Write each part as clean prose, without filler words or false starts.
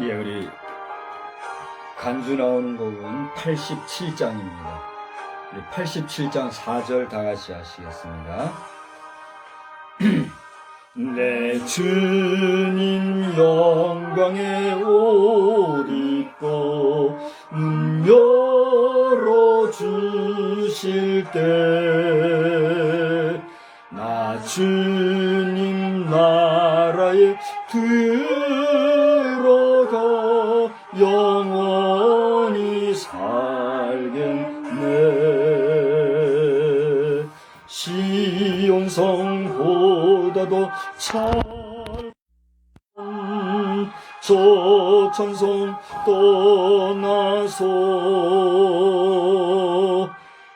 예, 우리 간주 나오는 곡은 87장입니다. 우리 87장 4절 다 같이 하시겠습니다. 내 주님 영광의 옷 입고 문 열어주실 때 나 주님 나라에 들어가 영원히 살겠네. 시온성보다도 찬 저 천성 떠나서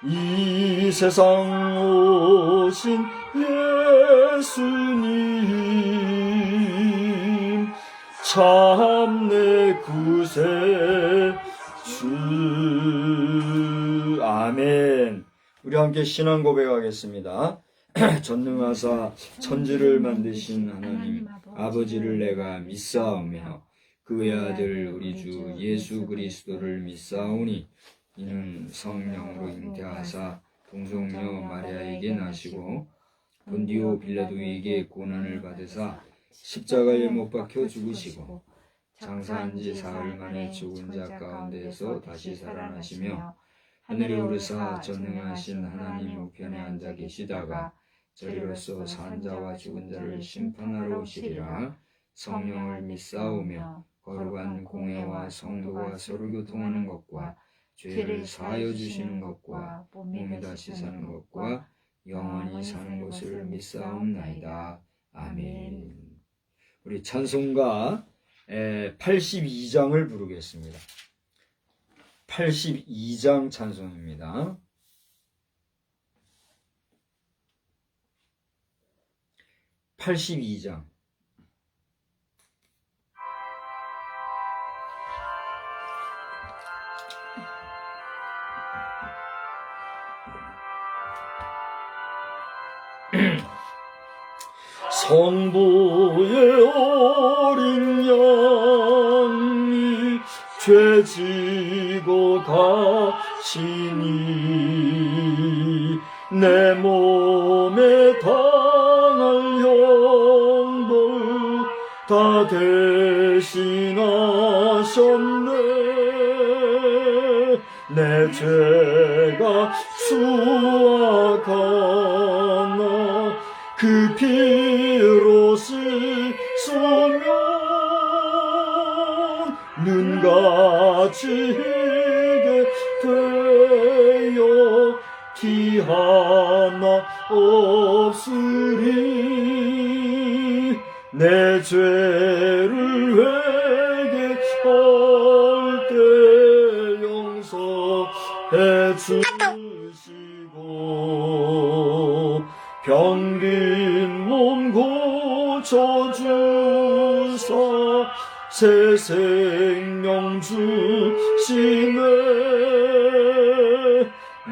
이 세상 오신 예수님 참 내 구세주. 아멘. 우리 함께 신앙 고백하겠습니다. 전능하사 천지를 만드신 하나님 아버지를 내가 믿사오며 그의 아들 우리 주 예수 그리스도를 믿사오니 이는 성령으로 잉태하사 동성녀 마리아에게 나시고 본디오 빌라도에게 고난을 받으사 십자가에 못 박혀 죽으시고 장사한 지 사흘 만에 죽은 자 가운데에서 다시 살아나시며 하늘에 오르사 전능하신 하나님 우편에 앉아 계시다가 저리로서 산 자와 죽은 자를 심판하러 오시리라. 성령을 믿사오며 거룩한 공회와 성도가 서로 교통하는 것과 죄를 사하여 주시는 것과 몸이 다시 사는 것과 영원히 사는 것을 믿사옵나이다. 아멘. 우리 찬송가 82장을 부르겠습니다. 82장 찬송입니다. 82장. 성부의 어린 양이 죄 지고 가시니 내 몸에 당할 형벌 다 대신하셨네. 내 죄가 수확하나 그 피로 씻으면 눈같이 희게 되어 티 하나 없으리. 내 죄를 회개할 때 용서해 주시고 병든 몸 고쳐주사 새 생명 주시네.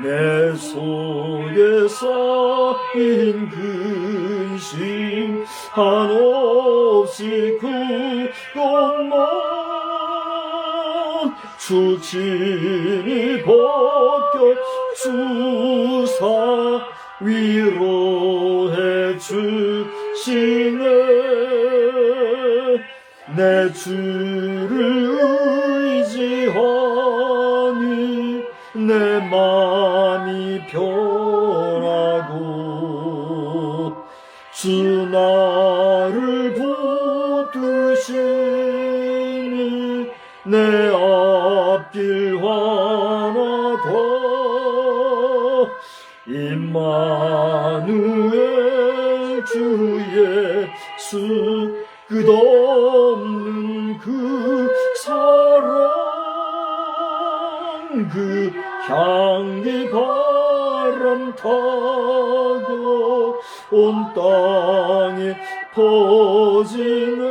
내 속에 쌓인 근심 한없이 그것만 주 친히 벗겨주사 위로해 주시네. 내 주를 의지하니 내 맘이 편하고 주 나를 붙드시니 내 앞길 환하다. 임마누엘 주 예수 끝없는 그 사랑 그 향기 바람 타고 온 땅에 퍼지네.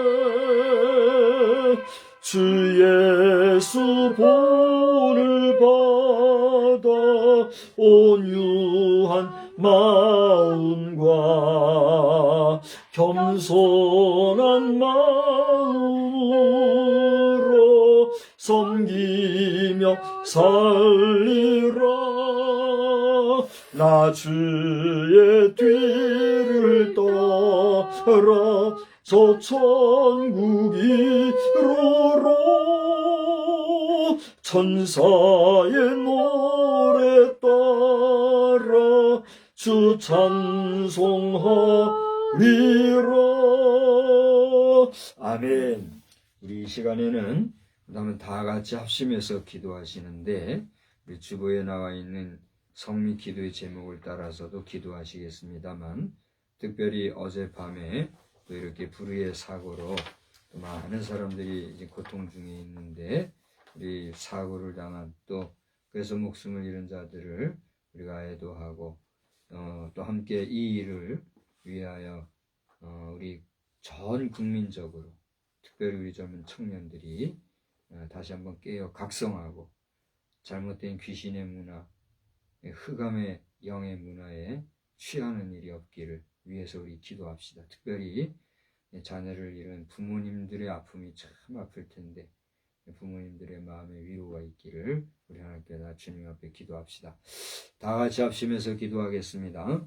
주 예수 본을 받아 온유한 마음과 겸손한 마음으로 섬기며 살리라. 나 주의 뒤를 따라 저 천국 이루로 천사의 노래 따라 주 찬송하리라. 아멘. 우리 이 시간에는 그다음에 다 같이 합심해서 기도하시는데 우리 주보에 나와 있는 성미 기도의 제목을 따라서도 기도하시겠습니다만 특별히 어젯밤에 또 이렇게 불의의 사고로 또 많은 사람들이 이제 고통 중에 있는데 우리 사고를 당한 또 그래서 목숨을 잃은 자들을 우리가 애도하고 또 함께 이 일을 위하여 우리 전 국민적으로 특별히 우리 젊은 청년들이 다시 한번 깨어 각성하고 잘못된 귀신의 문화, 흑암의 영의 문화에 취하는 일이 없기를 위해서 우리 기도합시다. 특별히 자녀를 잃은 부모님들의 아픔이 참 아플 텐데 부모님들의 마음에 위로가 있기를 우리 하나님께 주님 앞에 기도합시다. 다 같이 합심해서 기도하겠습니다.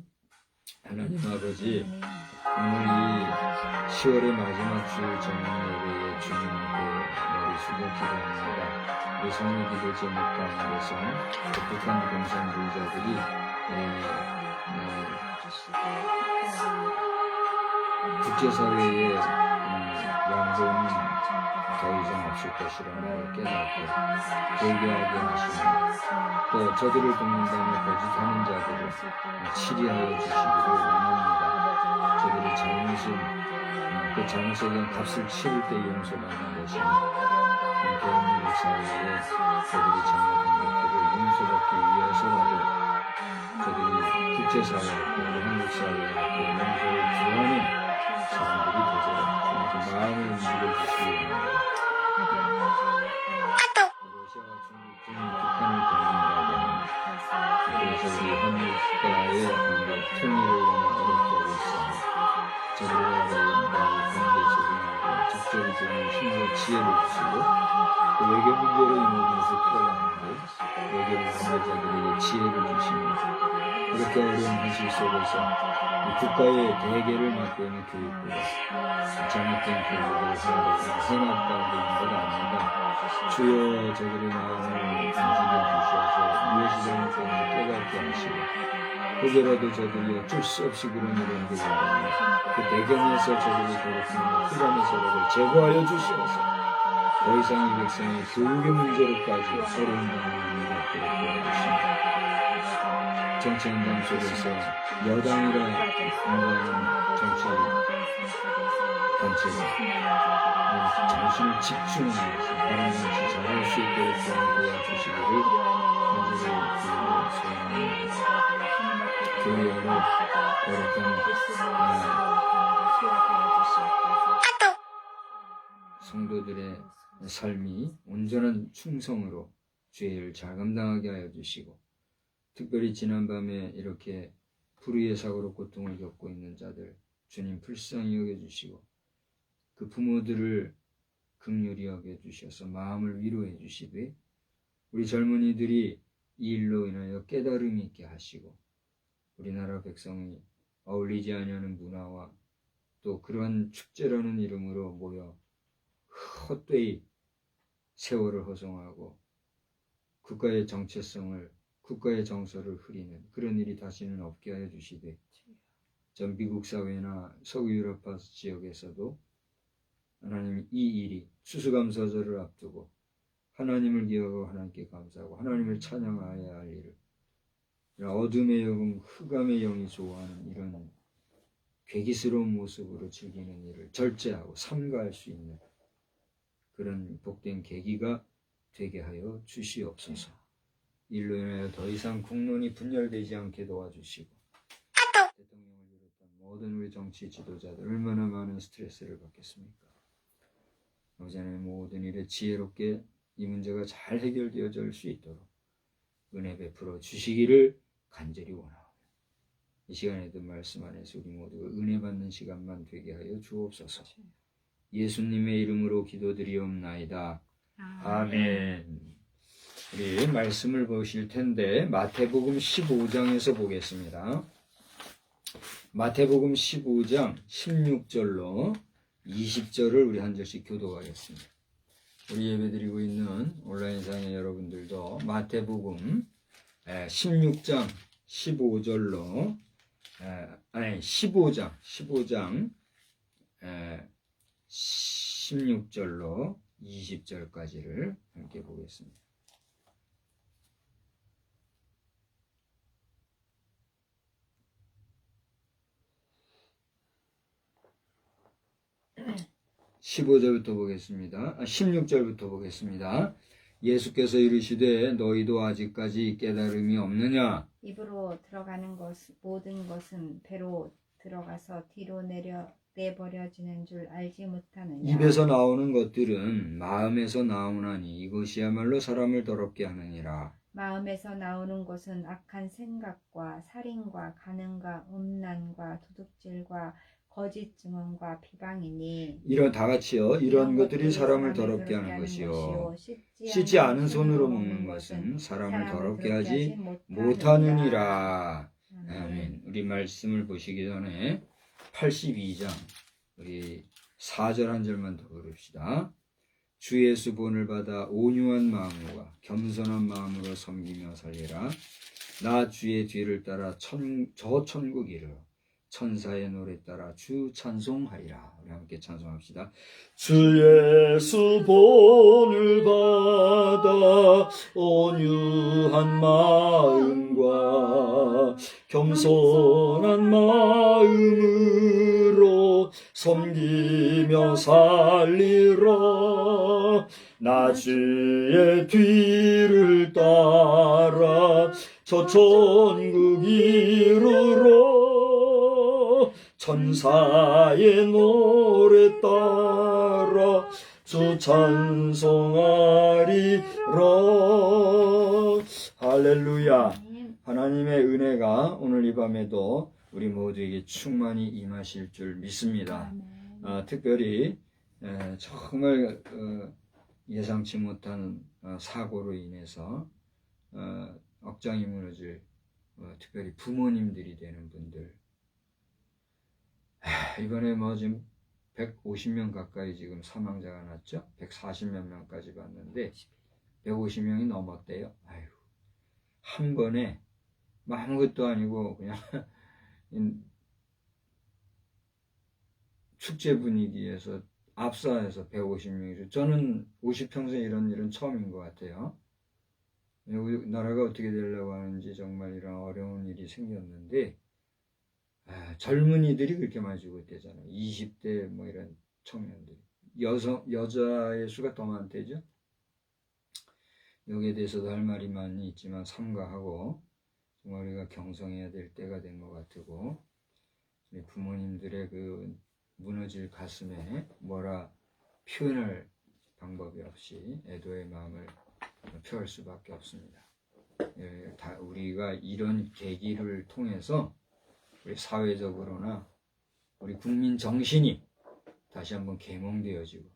하나님 아버지, 오늘 이 10월의 마지막 주일 저녁 예배에 주님 앞에 머리 숙여 기도합니다. 우리 성리 기도 제목 가운데서 독특한 공산주의자들이 국제사회의 양보는 더 이상 없을 것이라는 걸 깨닫고 회개하게 하시고 또 저들을 돕는다며 거짓하는 자들을 치리하여 주시기를 원합니다. 저들이 그 잘못에 대한 값을 치를 때 용서받는 것이니 대한민국 사회에 저들이 잘못한 것들을 용서받기 위해서라도 저들이 국제사회였고 한국 사회였고 용서를 구하는 사람들이 되도록 마음을 움직여주시기 원합니다. 러시아와 중국 등 북한을 동맹하게 하는 그래서 우리 한국과의 통일을 너무 어렵게 하고 있습니다. 저들과 지혜를 주시고 또 외교 문제로 이 모든 것을 풀어가는데 외교 관계자들에게 지혜를 주십니다. 그렇게 어려운 현실 속에서 이 국가의 대계를 맡고 있는 교육부가 잘못된 교육을 행합 가운데 있는 것 아닙니다. 주여 저들의 마음을 움직여 주셔서 무엇이 잘못된지 깨닫게 하시고 혹여라도 저들이 어쩔 수 없이 그런 일을 하게 된다면 그 배경에서 저들이 괴롭히는 흑암의 세력을 제거하여 주시어서 더 이상 이 백성의 교육의 문제로까지 어려운 방법을 갖도록 도와주십니다. 정치현장 속에서 여당이라 공부하는 정치 단체가 정신을 집중하면서 바른 정치 잘할 수 있도록 도와주시기를 간절히 소원합니다. 교회로 거룩한 성도들의 삶이 온전한 충성으로 주의 일을 잘 감당하게 하여 주시고 특별히 지난밤에 이렇게 불의의 사고로 고통을 겪고 있는 자들 주님 불쌍히 여겨주시고 그 부모들을 긍휼히 여겨주셔서 마음을 위로해 주시되 우리 젊은이들이 이 일로 인하여 깨달음이 있게 하시고 우리나라 백성이 어울리지 아니하는 문화와 또 그러한 축제라는 이름으로 모여 헛되이 세월을 허송하고 국가의 정체성을 국가의 정서를 흐리는 그런 일이 다시는 없게 하여 주시되 전 미국 사회나 서구 유럽파 지역에서도 하나님 이 일이 추수감사절을 앞두고 하나님을 기억하고 하나님께 감사하고 하나님을 찬양하여야 할 일을 어둠의 영웅 흑암의 영이 좋아하는 이런 괴기스러운 모습으로 즐기는 일을 절제하고 삼가할 수 있는 그런 복된 계기가 되게 하여 주시옵소서. 일로 인하여 더 이상 국론이 분열되지 않게 도와주시고 대통령을 비롯한 모든 우리 정치 지도자들 얼마나 많은 스트레스를 받겠습니까? 아버지 하나님 모든 일에 지혜롭게 이 문제가 잘 해결되어질 수 있도록 은혜 베풀어 주시기를 간절히 원하오며 이 시간에도 말씀 안에서 우리 모두가 은혜 받는 시간만 되게 하여 주옵소서. 예수님의 이름으로 기도드리옵나이다. 아멘. 우리 말씀을 보실 텐데 마태복음 15장에서 보겠습니다. 마태복음 15장 16절로 20절을 우리 한 절씩 교독하겠습니다. 우리 예배드리고 있는 온라인상의 여러분들도 마태복음 16장 15절로 15장 16절로 20절까지를 함께 보겠습니다. 보겠습니다. 16절부터 보겠습니다. 예수께서 이르시되 너희도 아직까지 깨달음이 없느냐? 입으로 들어가는 모든 것은 배로 들어가서 뒤로 내버려지는 줄 알지 못하느냐? 입에서 나오는 것들은 마음에서 나오나니 이것이야말로 사람을 더럽게 하느니라. 마음에서 나오는 것은 악한 생각과 살인과 간음과 음란과 도둑질과 거짓 증언과 비방이니 이런 다 같이요. 이런 것들이 사람을 더럽게 하는 것이요. 씻지 않은 손으로 먹는 것은 사람을 더럽게 하지 못하느니라. 아멘. 우리 말씀을 보시기 전에 82장 우리 4절 한 절만 더 부릅시다. 주 예수 본을 받아 온유한 마음과 겸손한 마음으로 섬기며 살리라. 나 주의 뒤를 따라 저 천국 이르러 천사의 노래 따라 주 찬송하리라. 우리 함께 찬송합시다. 주 예수 본을 받아 온유한 마음과 겸손한 마음으로 섬기며 살리라. 나 주의 뒤를 따라 저 천국 이르러 천사의 노래 따라 주 찬송하리라. 할렐루야. 하나님의 은혜가 오늘 이 밤에도 우리 모두에게 충만히 임하실 줄 믿습니다. 특별히 정말 예상치 못한 사고로 인해서 억장이 무너질 특별히 부모님들이 되는 분들, 이번에 뭐 지금 150명 가까이 지금 사망자가 났죠. 140몇 명까지 봤는데 150명이 넘었대요. 아유, 한 번에 뭐 아무것도 아니고 그냥 축제 분위기에서 압사해서 150명이죠. 저는 50평생 이런 일은 처음인 것 같아요. 우리나라가 어떻게 되려고 하는지 정말 이런 어려운 일이 생겼는데, 젊은이들이 그렇게 많이 죽었대잖아요. 20대 뭐 이런 청년들. 여자의 수가 더 많대죠. 여기에 대해서도 할 말이 많이 있지만 삼가하고 정말 우리가 경성해야 될 때가 된 것 같고, 우리 부모님들의 그 무너질 가슴에 뭐라 표현할 방법이 없이 애도의 마음을 표할 수밖에 없습니다. 우리가 이런 계기를 통해서 우리 사회적으로나 우리 국민 정신이 다시 한번 계몽되어지고,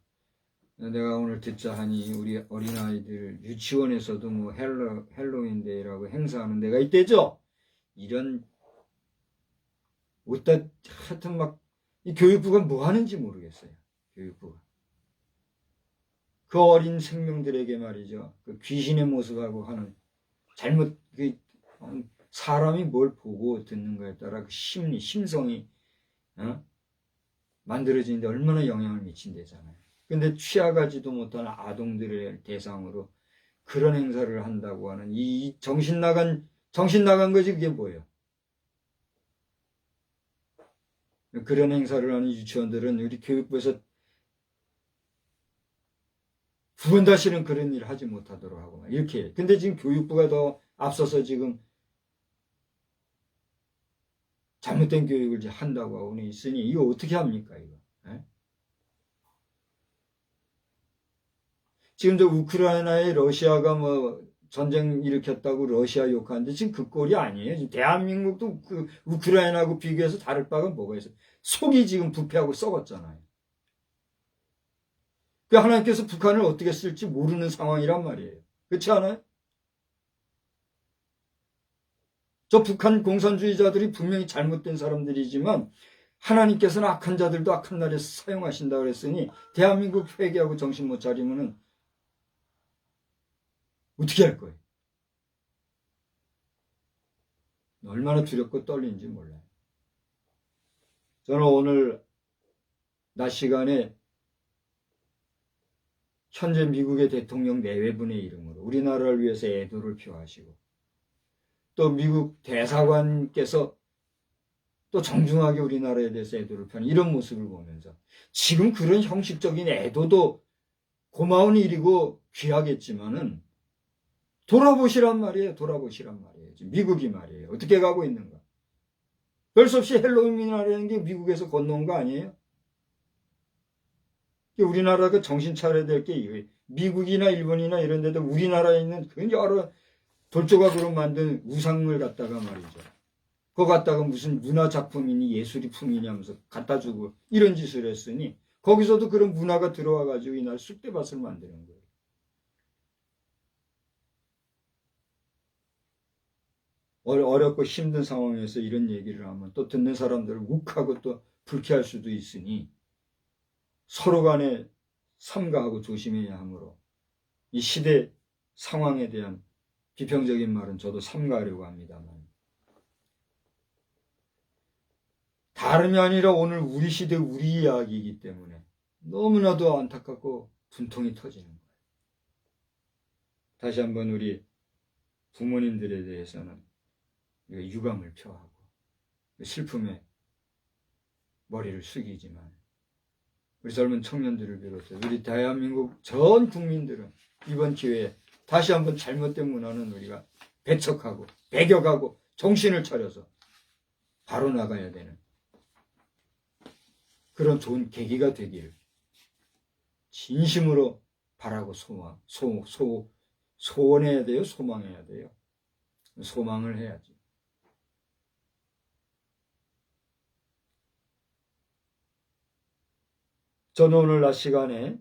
내가 오늘 듣자 하니 우리 어린아이들 유치원에서도 뭐 헬로윈데이라고 행사하는 데가 있대죠. 이런 어디다 하여튼 막 이 교육부가 뭐 하는지 모르겠어요. 교육부가 그 어린 생명들에게 말이죠, 그 귀신의 모습하고 하는 잘못, 사람이 뭘 보고 듣는가에 따라 그 심성이 만들어지는데 얼마나 영향을 미친대잖아요. 근데 취하가지도 못한 아동들의 대상으로 그런 행사를 한다고 하는 이 정신 나간 거지. 그게 뭐예요? 그런 행사를 하는 유치원들은 우리 교육부에서 두 번 다시는 그런 일을 하지 못하도록 하고 이렇게. 근데 지금 교육부가 더 앞서서 지금 잘못된 교육을 이제 한다고 하고 있으니 이거 어떻게 합니까, 이거? 지금 저 우크라이나에 러시아가 뭐 전쟁 일으켰다고 러시아 욕하는데 지금 그 꼴이 아니에요. 지금 대한민국도 그 우크라이나하고 비교해서 다를 바가 뭐가 있어요? 속이 지금 부패하고 썩었잖아요. 그 하나님께서 북한을 어떻게 쓸지 모르는 상황이란 말이에요. 그렇지 않아요? 저 북한 공산주의자들이 분명히 잘못된 사람들이지만 하나님께서는 악한 자들도 악한 날에 사용하신다고 그랬으니 대한민국 회개하고 정신 못 차리면은 어떻게 할 거예요? 얼마나 두렵고 떨리는지 몰라요. 저는 오늘 낮 시간에 현재 미국의 대통령 내외분의 이름으로 우리나라를 위해서 애도를 표하시고, 또 미국 대사관께서 또 정중하게 우리나라에 대해서 애도를 표하는 이런 모습을 보면서, 지금 그런 형식적인 애도도 고마운 일이고 귀하겠지만은 돌아보시란 말이에요. 지금 미국이 말이에요. 어떻게 가고 있는가? 별 수 없이 헬로윈이라는 게 미국에서 건너온 거 아니에요? 우리나라가 정신 차려야 될 게 미국이나 일본이나 이런 데도 우리나라에 있는 그 여러 돌조각으로 만든 우상을 갖다가 말이죠, 그거 갖다가 무슨 문화작품이니 예술이품이니 하면서 갖다 주고 이런 짓을 했으니 거기서도 그런 문화가 들어와가지고 이날 쑥대밭을 만드는 거예요. 어렵고 힘든 상황에서 이런 얘기를 하면 또 듣는 사람들을 욱하고 또 불쾌할 수도 있으니 서로 간에 삼가하고 조심해야 하므로 이 시대 상황에 대한 비평적인 말은 저도 삼가하려고 합니다만, 다름이 아니라 오늘 우리 시대 우리 이야기이기 때문에 너무나도 안타깝고 분통이 터지는 거예요. 다시 한번 우리 부모님들에 대해서는 유감을 표하고 슬픔에 머리를 숙이지만, 우리 젊은 청년들을 비롯해 우리 대한민국 전 국민들은 이번 기회에 다시 한번 잘못된 문화는 우리가 배척하고 배격하고 정신을 차려서 바로 나가야 되는 그런 좋은 계기가 되기를 진심으로 바라고 소원해야 돼요? 소망해야 돼요? 소망을 해야지. 저는 오늘 낮 시간에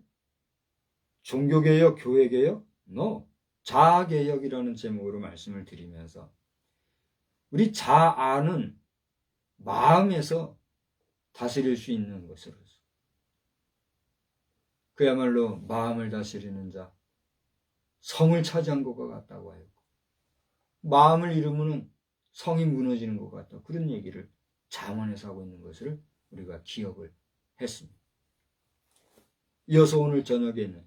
종교개혁, 교회개혁? No. 자아개혁이라는 제목으로 말씀을 드리면서 우리 자아는 마음에서 다스릴 수 있는 것으로서 그야말로 마음을 다스리는 자, 성을 차지한 것과 같다고 하였고 마음을 잃으면 성이 무너지는 것 같다. 그런 얘기를 잠언에서 하고 있는 것을 우리가 기억을 했습니다. 이어서 오늘 저녁에는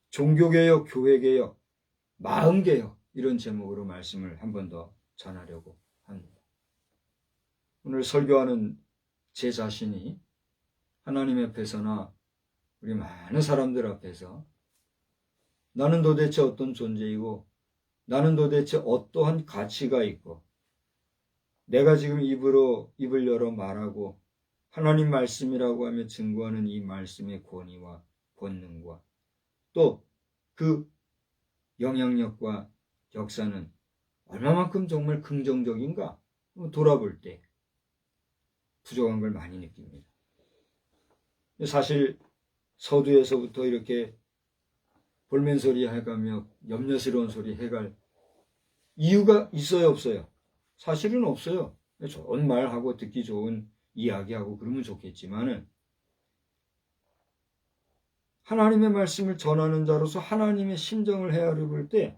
종교개혁, 교회개혁, 마음개혁 이런 제목으로 말씀을 한 번 더 전하려고 합니다. 오늘 설교하는 제 자신이 하나님 앞에서나 우리 많은 사람들 앞에서 나는 도대체 어떤 존재이고 나는 도대체 어떠한 가치가 있고 내가 지금 입을 열어 말하고 하나님 말씀이라고 하며 증거하는 이 말씀의 권위와 권능과 또 그 영향력과 역사는 얼마만큼 정말 긍정적인가 돌아볼 때 부족한 걸 많이 느낍니다. 사실 서두에서부터 이렇게 볼멘소리 해가며 염려스러운 소리 해갈 이유가 있어요, 없어요? 사실은 없어요. 좋은 말하고 듣기 좋은 이야기하고 그러면 좋겠지만은 하나님의 말씀을 전하는 자로서 하나님의 심정을 헤아려 볼 때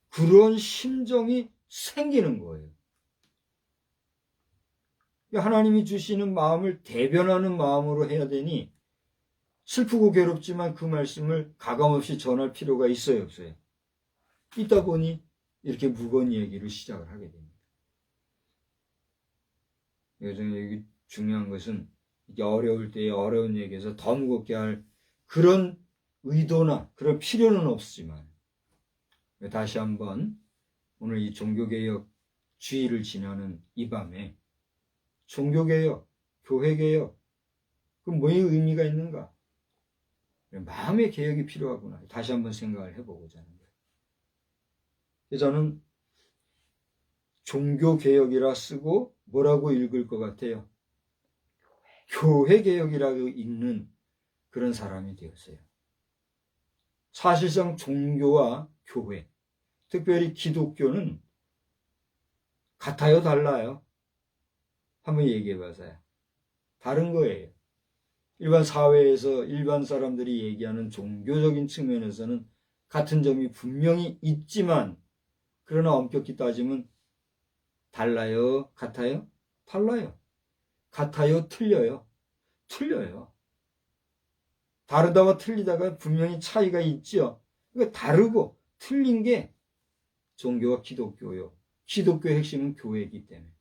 그런 심정이 생기는 거예요. 하나님이 주시는 마음을 대변하는 마음으로 해야 되니 슬프고 괴롭지만 그 말씀을 가감없이 전할 필요가 있어요, 없어요? 있다 보니 이렇게 무거운 얘기를 시작을 하게 됩니다. 여기 중요한 것은 이게 어려울 때에 어려운 얘기에서 더 무겁게 할 그런 의도나 그런 필요는 없지만 다시 한번 오늘 이 종교개혁 주의를 지나는 이 밤에 종교개혁, 교회개혁 그 뭐의 의미가 있는가? 마음의 개혁이 필요하구나. 다시 한번 생각을 해보고자 하는 거예요. 저는 종교개혁이라 쓰고 뭐라고 읽을 것 같아요? 교회개혁이라고 읽는 그런 사람이 되었어요. 사실상 종교와 교회, 특별히 기독교는 같아요, 달라요? 한번 얘기해 보세요. 다른 거예요. 일반 사회에서 일반 사람들이 얘기하는 종교적인 측면에서는 같은 점이 분명히 있지만 그러나 엄격히 따지면 달라요? 같아요? 달라요. 같아요? 틀려요? 틀려요. 다르다와 틀리다가 분명히 차이가 있죠. 그러니까 다르고 틀린 게 종교와 기독교요. 기독교의 핵심은 교회이기 때문에.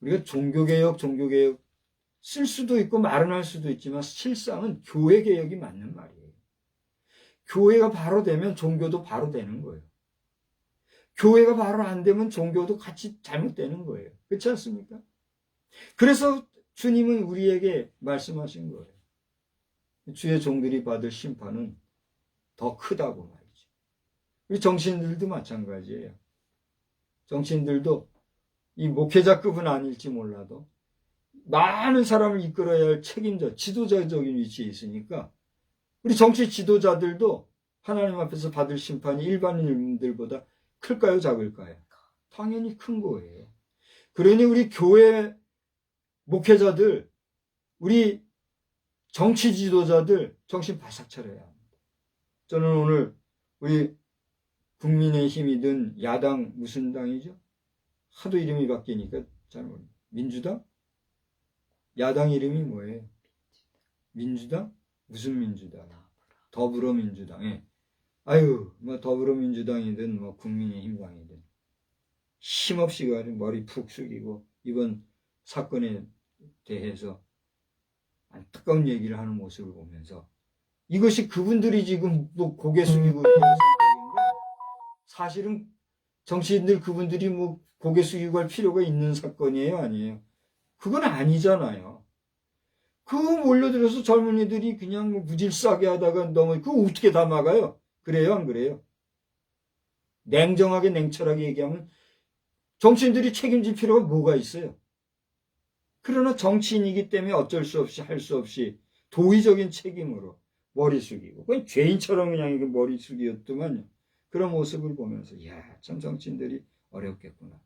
우리가 종교개혁 쓸 수도 있고 말은 할 수도 있지만 실상은 교회개혁이 맞는 말이에요. 교회가 바로 되면 종교도 바로 되는 거예요. 교회가 바로 안 되면 종교도 같이 잘못되는 거예요. 그렇지 않습니까? 그래서 주님은 우리에게 말씀하신 거예요. 주의 종들이 받을 심판은 더 크다고 말이죠. 우리 정치인들도 마찬가지예요. 정치인들도 이 목회자급은 아닐지 몰라도 많은 사람을 이끌어야 할 책임자, 지도자적인 위치에 있으니까 우리 정치 지도자들도 하나님 앞에서 받을 심판이 일반인들보다 클까요, 작을까요? 당연히 큰 거예요. 그러니 우리 교회 목회자들, 우리 정치 지도자들 정신 바싹 차려야 합니다. 저는 오늘 우리 국민의힘이든 야당 무슨 당이죠? 하도 이름이 바뀌니까 잘 모르겠어요. 민주당? 야당 이름이 뭐예요? 민주당? 무슨 민주당? 더불어민주당. 예. 아유, 뭐 더불어민주당이든 뭐 국민의힘당이든 힘없이 머리 푹 숙이고 이번 사건에 대해서 안타까운 얘기를 하는 모습을 보면서 이것이 그분들이 지금 또 고개 숙이고 있는 성격인가? 사실은 정치인들 그분들이 뭐 고개 숙이고 할 필요가 있는 사건이에요, 아니에요? 그건 아니잖아요. 그거 몰려들어서 젊은이들이 그냥 뭐 무질서하게 하다가 그거 어떻게 다 막아요? 그래요, 안 그래요? 냉정하게 냉철하게 얘기하면 정치인들이 책임질 필요가 뭐가 있어요? 그러나 정치인이기 때문에 어쩔 수 없이 할 수 없이 도의적인 책임으로 머리 숙이고, 그건 죄인처럼 그냥 이게 머리 숙이었더만요. 그런 모습을 보면서, 이야, 참 정치인들이 어렵겠구나.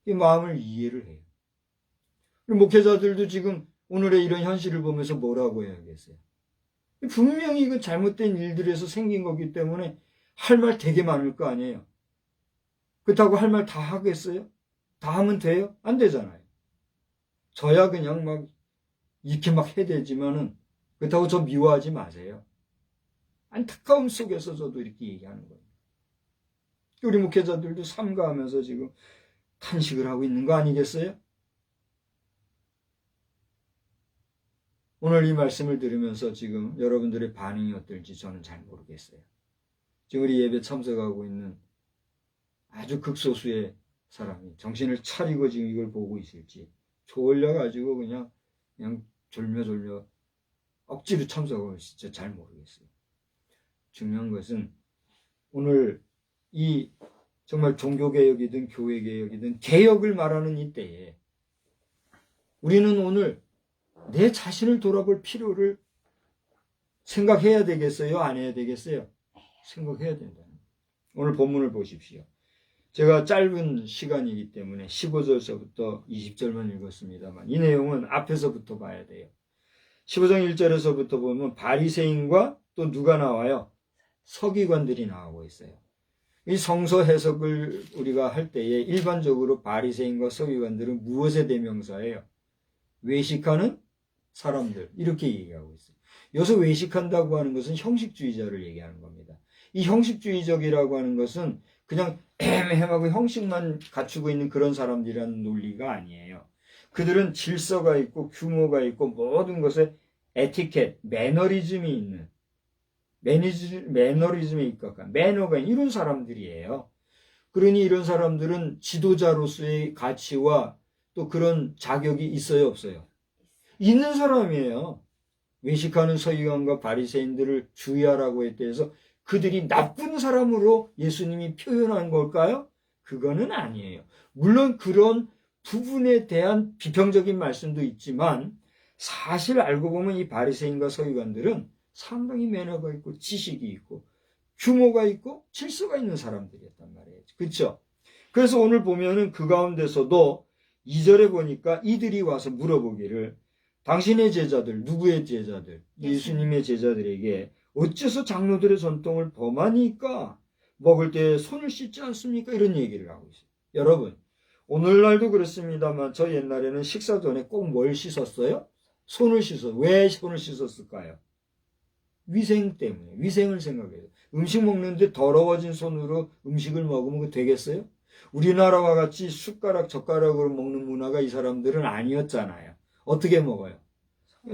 이 마음을 이해를 해요. 목회자들도 지금 오늘의 이런 현실을 보면서 뭐라고 해야겠어요? 분명히 이건 잘못된 일들에서 생긴 거기 때문에 할 말 되게 많을 거 아니에요. 그렇다고 할 말 다 하겠어요? 다 하면 돼요? 안 되잖아요. 저야 그냥 막 이렇게 막 해대지만은 그렇다고 저 미워하지 마세요. 안타까움 속에서 저도 이렇게 얘기하는 거예요. 우리 목회자들도 삼가하면서 지금 탄식을 하고 있는 거 아니겠어요? 오늘 이 말씀을 들으면서 지금 여러분들의 반응이 어떨지 저는 잘 모르겠어요. 지금 우리 예배 참석하고 있는 아주 극소수의 사람이 정신을 차리고 지금 이걸 보고 있을지, 졸려가지고 그냥 졸며졸며 억지로 참석하고 진짜 잘 모르겠어요. 중요한 것은 오늘 이 정말 종교개혁이든 교회개혁이든 개혁을 말하는 이때에 우리는 오늘 내 자신을 돌아볼 필요를 생각해야 되겠어요? 안 해야 되겠어요? 생각해야 된다. 오늘 본문을 보십시오. 제가 짧은 시간이기 때문에 15절서부터 20절만 읽었습니다만 이 내용은 앞에서부터 봐야 돼요. 15장 1절에서부터 보면 바리새인과 또 누가 나와요? 서기관들이 나오고 있어요. 이 성서 해석을 우리가 할 때에 일반적으로 바리새인과 서기관들은 무엇의 대명사예요? 외식하는 사람들, 이렇게 얘기하고 있어요. 여기서 외식한다고 하는 것은 형식주의자를 얘기하는 겁니다. 이 형식주의적이라고 하는 것은 그냥 애매하고 형식만 갖추고 있는 그런 사람들이라는 논리가 아니에요. 그들은 질서가 있고 규모가 있고 모든 것에 에티켓, 매너리즘이 있는, 매너리즘에 입각한, 매너가 있는 이런 사람들이에요. 그러니 이런 사람들은 지도자로서의 가치와 또 그런 자격이 있어요, 없어요? 있는 사람이에요. 외식하는 서기관과 바리새인들을 주의하라고 했대 해서 그들이 나쁜 사람으로 예수님이 표현한 걸까요? 그거는 아니에요. 물론 그런 부분에 대한 비평적인 말씀도 있지만 사실 알고 보면 이 바리새인과 서기관들은 상당히 매너가 있고 지식이 있고 규모가 있고 질서가 있는 사람들이었단 말이에요. 그렇죠? 그래서 오늘 보면은 그 가운데서도 2절에 보니까 이들이 와서 물어보기를 당신의 제자들, 누구의 제자들? 예수님의 제자들에게 어째서 장로들의 전통을 범하니까 먹을 때 손을 씻지 않습니까? 이런 얘기를 하고 있어요. 여러분, 오늘날도 그렇습니다만 저 옛날에는 식사 전에 꼭 뭘 씻었어요? 손을 씻어요. 왜 손을 씻었을까요? 위생 때문에. 위생을 생각해요. 음식 먹는데 더러워진 손으로 음식을 먹으면 그거 되겠어요? 우리나라와 같이 숟가락, 젓가락으로 먹는 문화가 이 사람들은 아니었잖아요. 어떻게 먹어요?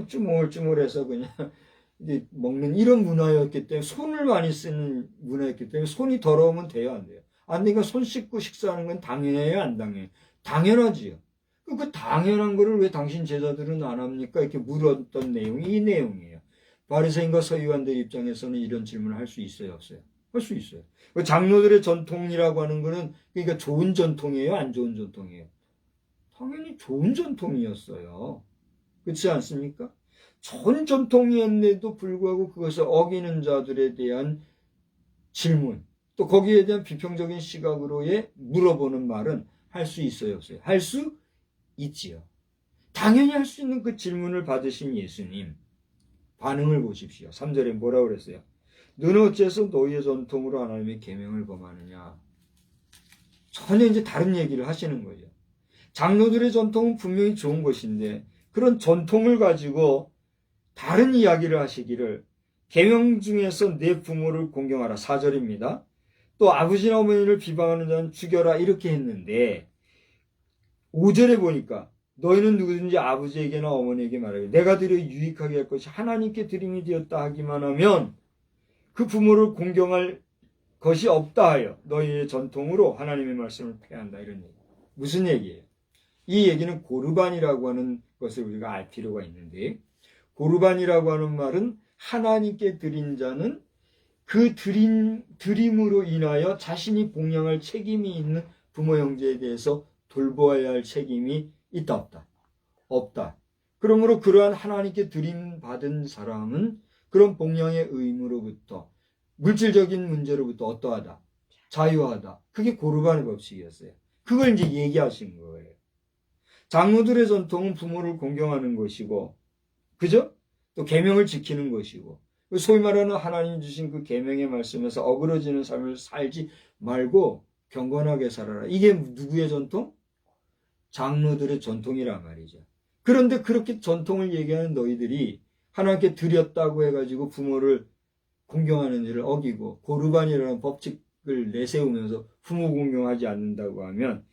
쭈물쭈물해서 그냥 먹는 이런 문화였기 때문에 손을 많이 쓰는 문화였기 때문에 손이 더러우면 돼요, 안 돼요? 안 되니까 손 씻고 식사하는 건 당연해요, 안 당연해요? 당연하지요. 그 당연한 거를 왜 당신 제자들은 안 합니까? 이렇게 물었던 내용이 이 내용이에요. 바리새인과 서기관들 입장에서는 이런 질문을 할 수 있어요, 없어요? 할 수 있어요. 장로들의 전통이라고 하는 거는 그러니까 좋은 전통이에요, 안 좋은 전통이에요? 당연히 좋은 전통이었어요. 그렇지 않습니까? 좋은 전통이었는데도 불구하고 그것을 어기는 자들에 대한 질문, 또 거기에 대한 비평적인 시각으로의 물어보는 말은 할 수 있어요, 없어요? 할 수 있지요. 당연히 할 수 있는 그 질문을 받으신 예수님 반응을 보십시오. 3절에 뭐라고 그랬어요? 너는 어째서 너희의 전통으로 하나님의 계명을 범하느냐? 전혀 이제 다른 얘기를 하시는 거예요. 장로들의 전통은 분명히 좋은 것인데 그런 전통을 가지고 다른 이야기를 하시기를 계명 중에서 내 부모를 공경하라. 4절입니다. 또 아버지나 어머니를 비방하는 자는 죽여라. 이렇게 했는데 5절에 보니까 너희는 누구든지 아버지에게나 어머니에게 말하기를 내가 드려 유익하게 할 것이 하나님께 드림이 되었다 하기만 하면 그 부모를 공경할 것이 없다 하여 너희의 전통으로 하나님의 말씀을 폐한다. 이런 얘기. 무슨 얘기예요? 이 얘기는 고르반이라고 하는 것을 우리가 알 필요가 있는데 고르반이라고 하는 말은 하나님께 드린 자는 그 드림으로 인하여 자신이 봉양할 책임이 있는 부모 형제에 대해서 돌보아야 할 책임이 있다 없다? 없다. 그러므로 그러한 하나님께 드림받은 사람은 그런 복양의 의무로부터 물질적인 문제로부터 어떠하다? 자유하다. 그게 고르반의 법칙이었어요. 그걸 이제 얘기하신 거예요. 장로들의 전통은 부모를 공경하는 것이고, 그죠? 또 계명을 지키는 것이고, 소위 말하는 하나님 주신 그 계명의 말씀에서 어그러지는 삶을 살지 말고 경건하게 살아라. 이게 누구의 전통? 장로들의 전통이란 말이죠. 그런데 그렇게 전통을 얘기하는 너희들이 하나님께 드렸다고 해가지고 부모를 공경하는 일을 어기고 고르반이라는 법칙을 내세우면서 부모 공경하지 않는다고 하면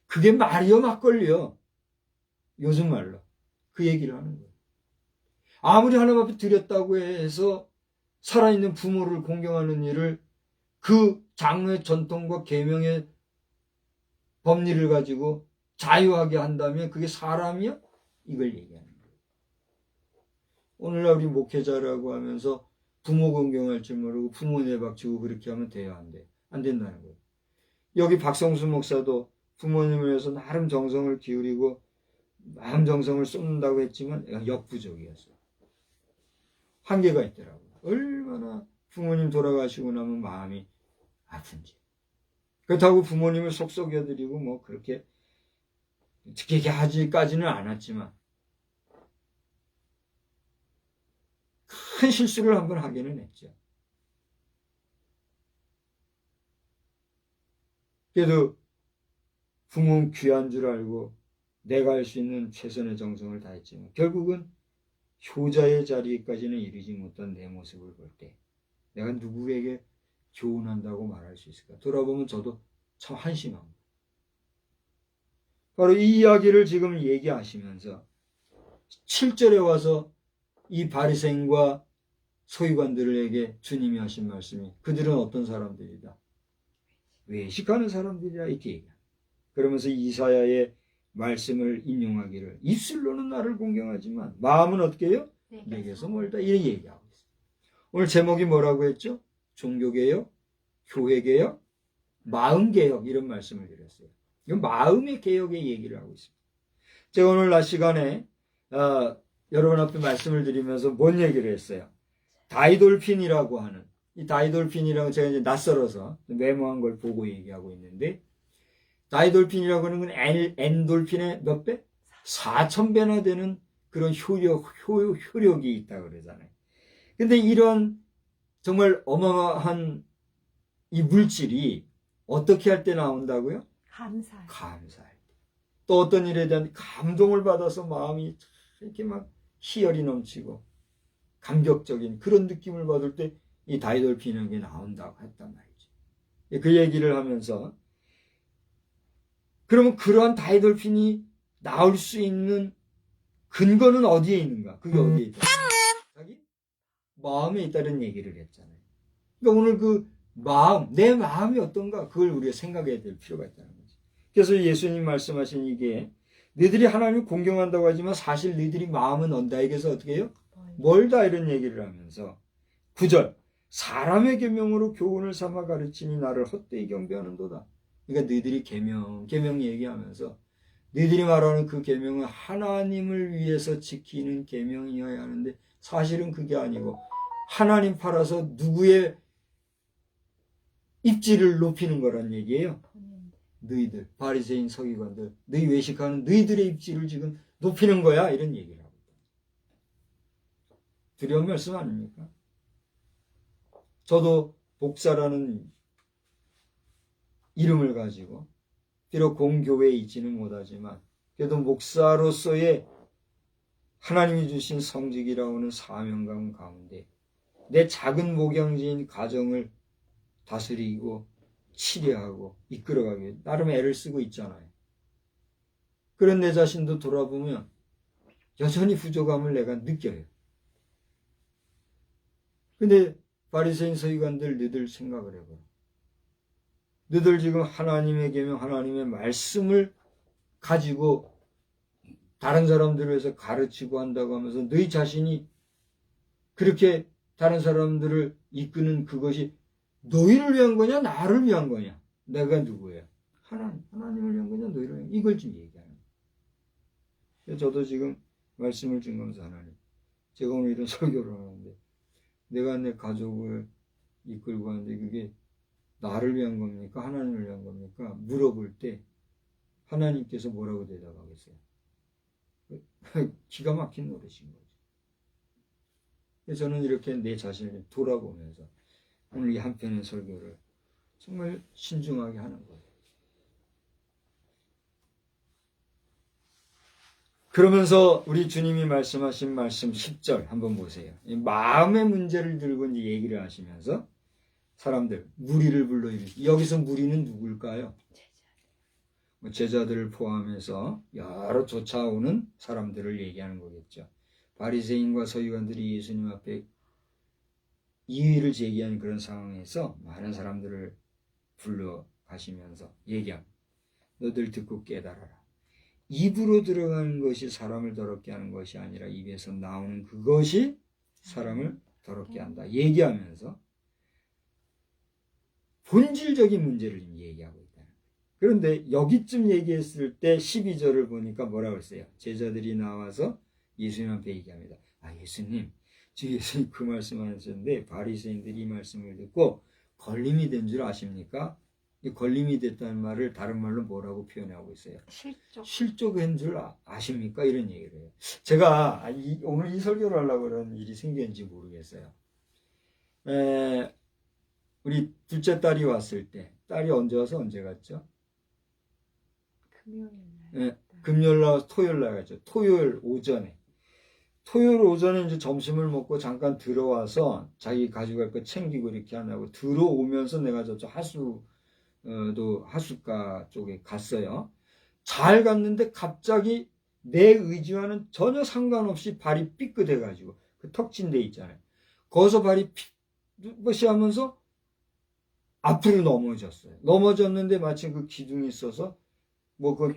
그게 말이요 막걸리요. 요즘 말로 그 얘기를 하는 거예요. 아무리 하나님 앞에 드렸다고 해서 살아있는 부모를 공경하는 일을 그 장로의 전통과 계명의 법리를 가지고 자유하게 한다면 그게 사람이야? 이걸 얘기하는 거예요. 오늘날 우리 목회자라고 하면서 부모 공경할 줄 모르고 부모 내박치고 그렇게 하면 돼요? 안 돼? 안 된다는 거예요. 여기 박성수 목사도 부모님을 위해서 나름 정성을 기울이고 마음 정성을 쏟는다고 했지만 역부족이었어요. 한계가 있더라고요. 얼마나 부모님 돌아가시고 나면 마음이 아픈지. 그렇다고 부모님을 속썩여드리고 뭐 그렇게 특히 하지까지는 않았지만 큰 실수를 한번 하기는 했죠. 그래도 부모는 귀한 줄 알고 내가 할 수 있는 최선의 정성을 다했지만 결국은 효자의 자리까지는 이르지 못한 내 모습을 볼 때 내가 누구에게 교훈한다고 말할 수 있을까? 돌아보면 저도 참 한심합니다. 바로 이 이야기를 지금 얘기하시면서 7절에 와서 이 바리새인과 서기관들에게 주님이 하신 말씀이 그들은 어떤 사람들이다? 외식하는 사람들이라 이렇게 얘기합니다. 그러면서 이사야의 말씀을 인용하기를 입술로는 나를 공경하지만 마음은 어떻게 해요? 내게서 멀다. 이런 얘기하고 있어요. 오늘 제목이 뭐라고 했죠? 종교개혁, 교회개혁, 마음개혁 이런 말씀을 드렸어요. 이건 마음의 개혁의 얘기를 하고 있습니다. 제가 오늘 낮 시간에 여러분 앞에 말씀을 드리면서 뭔 얘기를 했어요? 다이돌핀이라고 하는 이 다이돌핀이라고 제가 이제 낯설어서 메모한 걸 보고 얘기하고 있는데 다이돌핀이라고 하는 건 엔돌핀의 몇 배? 4,000배나 되는 그런 효력이 있다고 그러잖아요. 근데 이런 정말 어마어마한 이 물질이 어떻게 할 때 나온다고요? 감사할 때. 또 어떤 일에 대한 감동을 받아서 마음이 이렇게 막 희열이 넘치고 감격적인 그런 느낌을 받을 때 이 다이돌핀이라는 게 나온다고 했단 말이죠. 그 얘기를 하면서 그러면 그러한 다이돌핀이 나올 수 있는 근거는 어디에 있는가? 그게 어디에 있다? 자기 마음에 있다는 얘기를 했잖아요. 그러니까 오늘 그 마음, 내 마음이 어떤가? 그걸 우리가 생각해야 될 필요가 있다는 거죠. 그래서 예수님 말씀하신 이게 너희들이 하나님을 공경한다고 하지만 사실 너희들이 마음은 나에게서 어떻게 해요? 멀다 이런 얘기를 하면서 9절 사람의 계명으로 교훈을 삼아 가르치니 나를 헛되이 경배하는도다. 그러니까 너희들이 계명 얘기하면서 너희들이 말하는 그 계명은 하나님을 위해서 지키는 계명이어야 하는데 사실은 그게 아니고 하나님 팔아서 누구의 입지를 높이는 거란 얘기예요. 너희들 바리새인 서기관들 너희 외식하는 너희들의 입지를 지금 높이는 거야 이런 얘기를 하고 있다. 두려운 말씀 아닙니까? 저도 복사라는 이름을 가지고 비록 공교회에 있지는 못하지만 그래도 목사로서의 하나님이 주신 성직이라고 하는 사명감 가운데 내 작은 목양지인 가정을 다스리고 치료하고 이끌어가기 위해 나름 애를 쓰고 있잖아요. 그런 내 자신도 돌아보면 여전히 부족함을 내가 느껴요. 근데 바리새인 서기관들 너희들 생각을 해봐요. 너희들 지금 하나님의 계명 하나님의 말씀을 가지고 다른 사람들을 위해서 가르치고 한다고 하면서 너희 자신이 그렇게 다른 사람들을 이끄는 그것이 너희를 위한 거냐 나를 위한 거냐 내가 누구야 하나님을 위한 거냐 너희를 위한 거냐 이걸 지금 얘기하는 거예요. 저도 지금 말씀을 증거하면서 하나님, 제가 오늘 이런 설교를 하는데 내가 내 가족을 이끌고 가는데 그게 나를 위한 겁니까? 하나님을 위한 겁니까? 물어볼 때 하나님께서 뭐라고 대답하겠어요? 기가 막힌 노릇인 거죠. 그래서 저는 이렇게 내 자신을 돌아보면서 오늘 이 한 편의 설교를 정말 신중하게 하는 거예요. 그러면서 우리 주님이 말씀하신 말씀 10절 한번 보세요. 이 마음의 문제를 들고 이제 얘기를 하시면서 사람들, 무리를 불러 이르시고, 여기서 무리는 누굴까요? 제자들을 포함해서 여러 쫓아오는 사람들을 얘기하는 거겠죠. 바리새인과 서기관들이 예수님 앞에 이의를 제기하는 그런 상황에서 많은 사람들을 불러 가시면서 얘기합니다. 너들 듣고 깨달아라. 입으로 들어가는 것이 사람을 더럽게 하는 것이 아니라 입에서 나오는 그것이 사람을 더럽게 한다. 얘기하면서 본질적인 문제를 얘기하고 있다. 그런데 여기쯤 얘기했을 때 12절을 보니까 뭐라고 했어요? 제자들이 나와서 예수님 앞에 얘기합니다. 예수님, 지금 예수님 그 말씀 하셨는데 바리새인들이 이 말씀을 듣고 걸림이 된 줄 아십니까? 이 걸림이 됐다는 말을 다른 말로 뭐라고 표현하고 있어요? 실족한 줄 아십니까? 이런 얘기를 해요. 제가 오늘 이 설교를 하려고 그런 일이 생겼는지 모르겠어요. 우리 둘째 딸이 왔을 때, 딸이 언제 와서 언제 갔죠? 금요일 날, 토요일 날 갔죠. 토요일 오전에 이제 점심을 먹고 잠깐 들어와서 자기 가져갈 거 챙기고 이렇게 하냐고 들어오면서 내가 저쪽 하숫가 쪽에 갔어요. 잘 갔는데 갑자기 내 의지와는 전혀 상관없이 발이 삐끗해가지고 그 턱진 데 있잖아요. 거기서 발이 삐끗이 하면서 앞으로 넘어졌어요. 넘어졌는데 마침 그 기둥이 있어서 뭐 그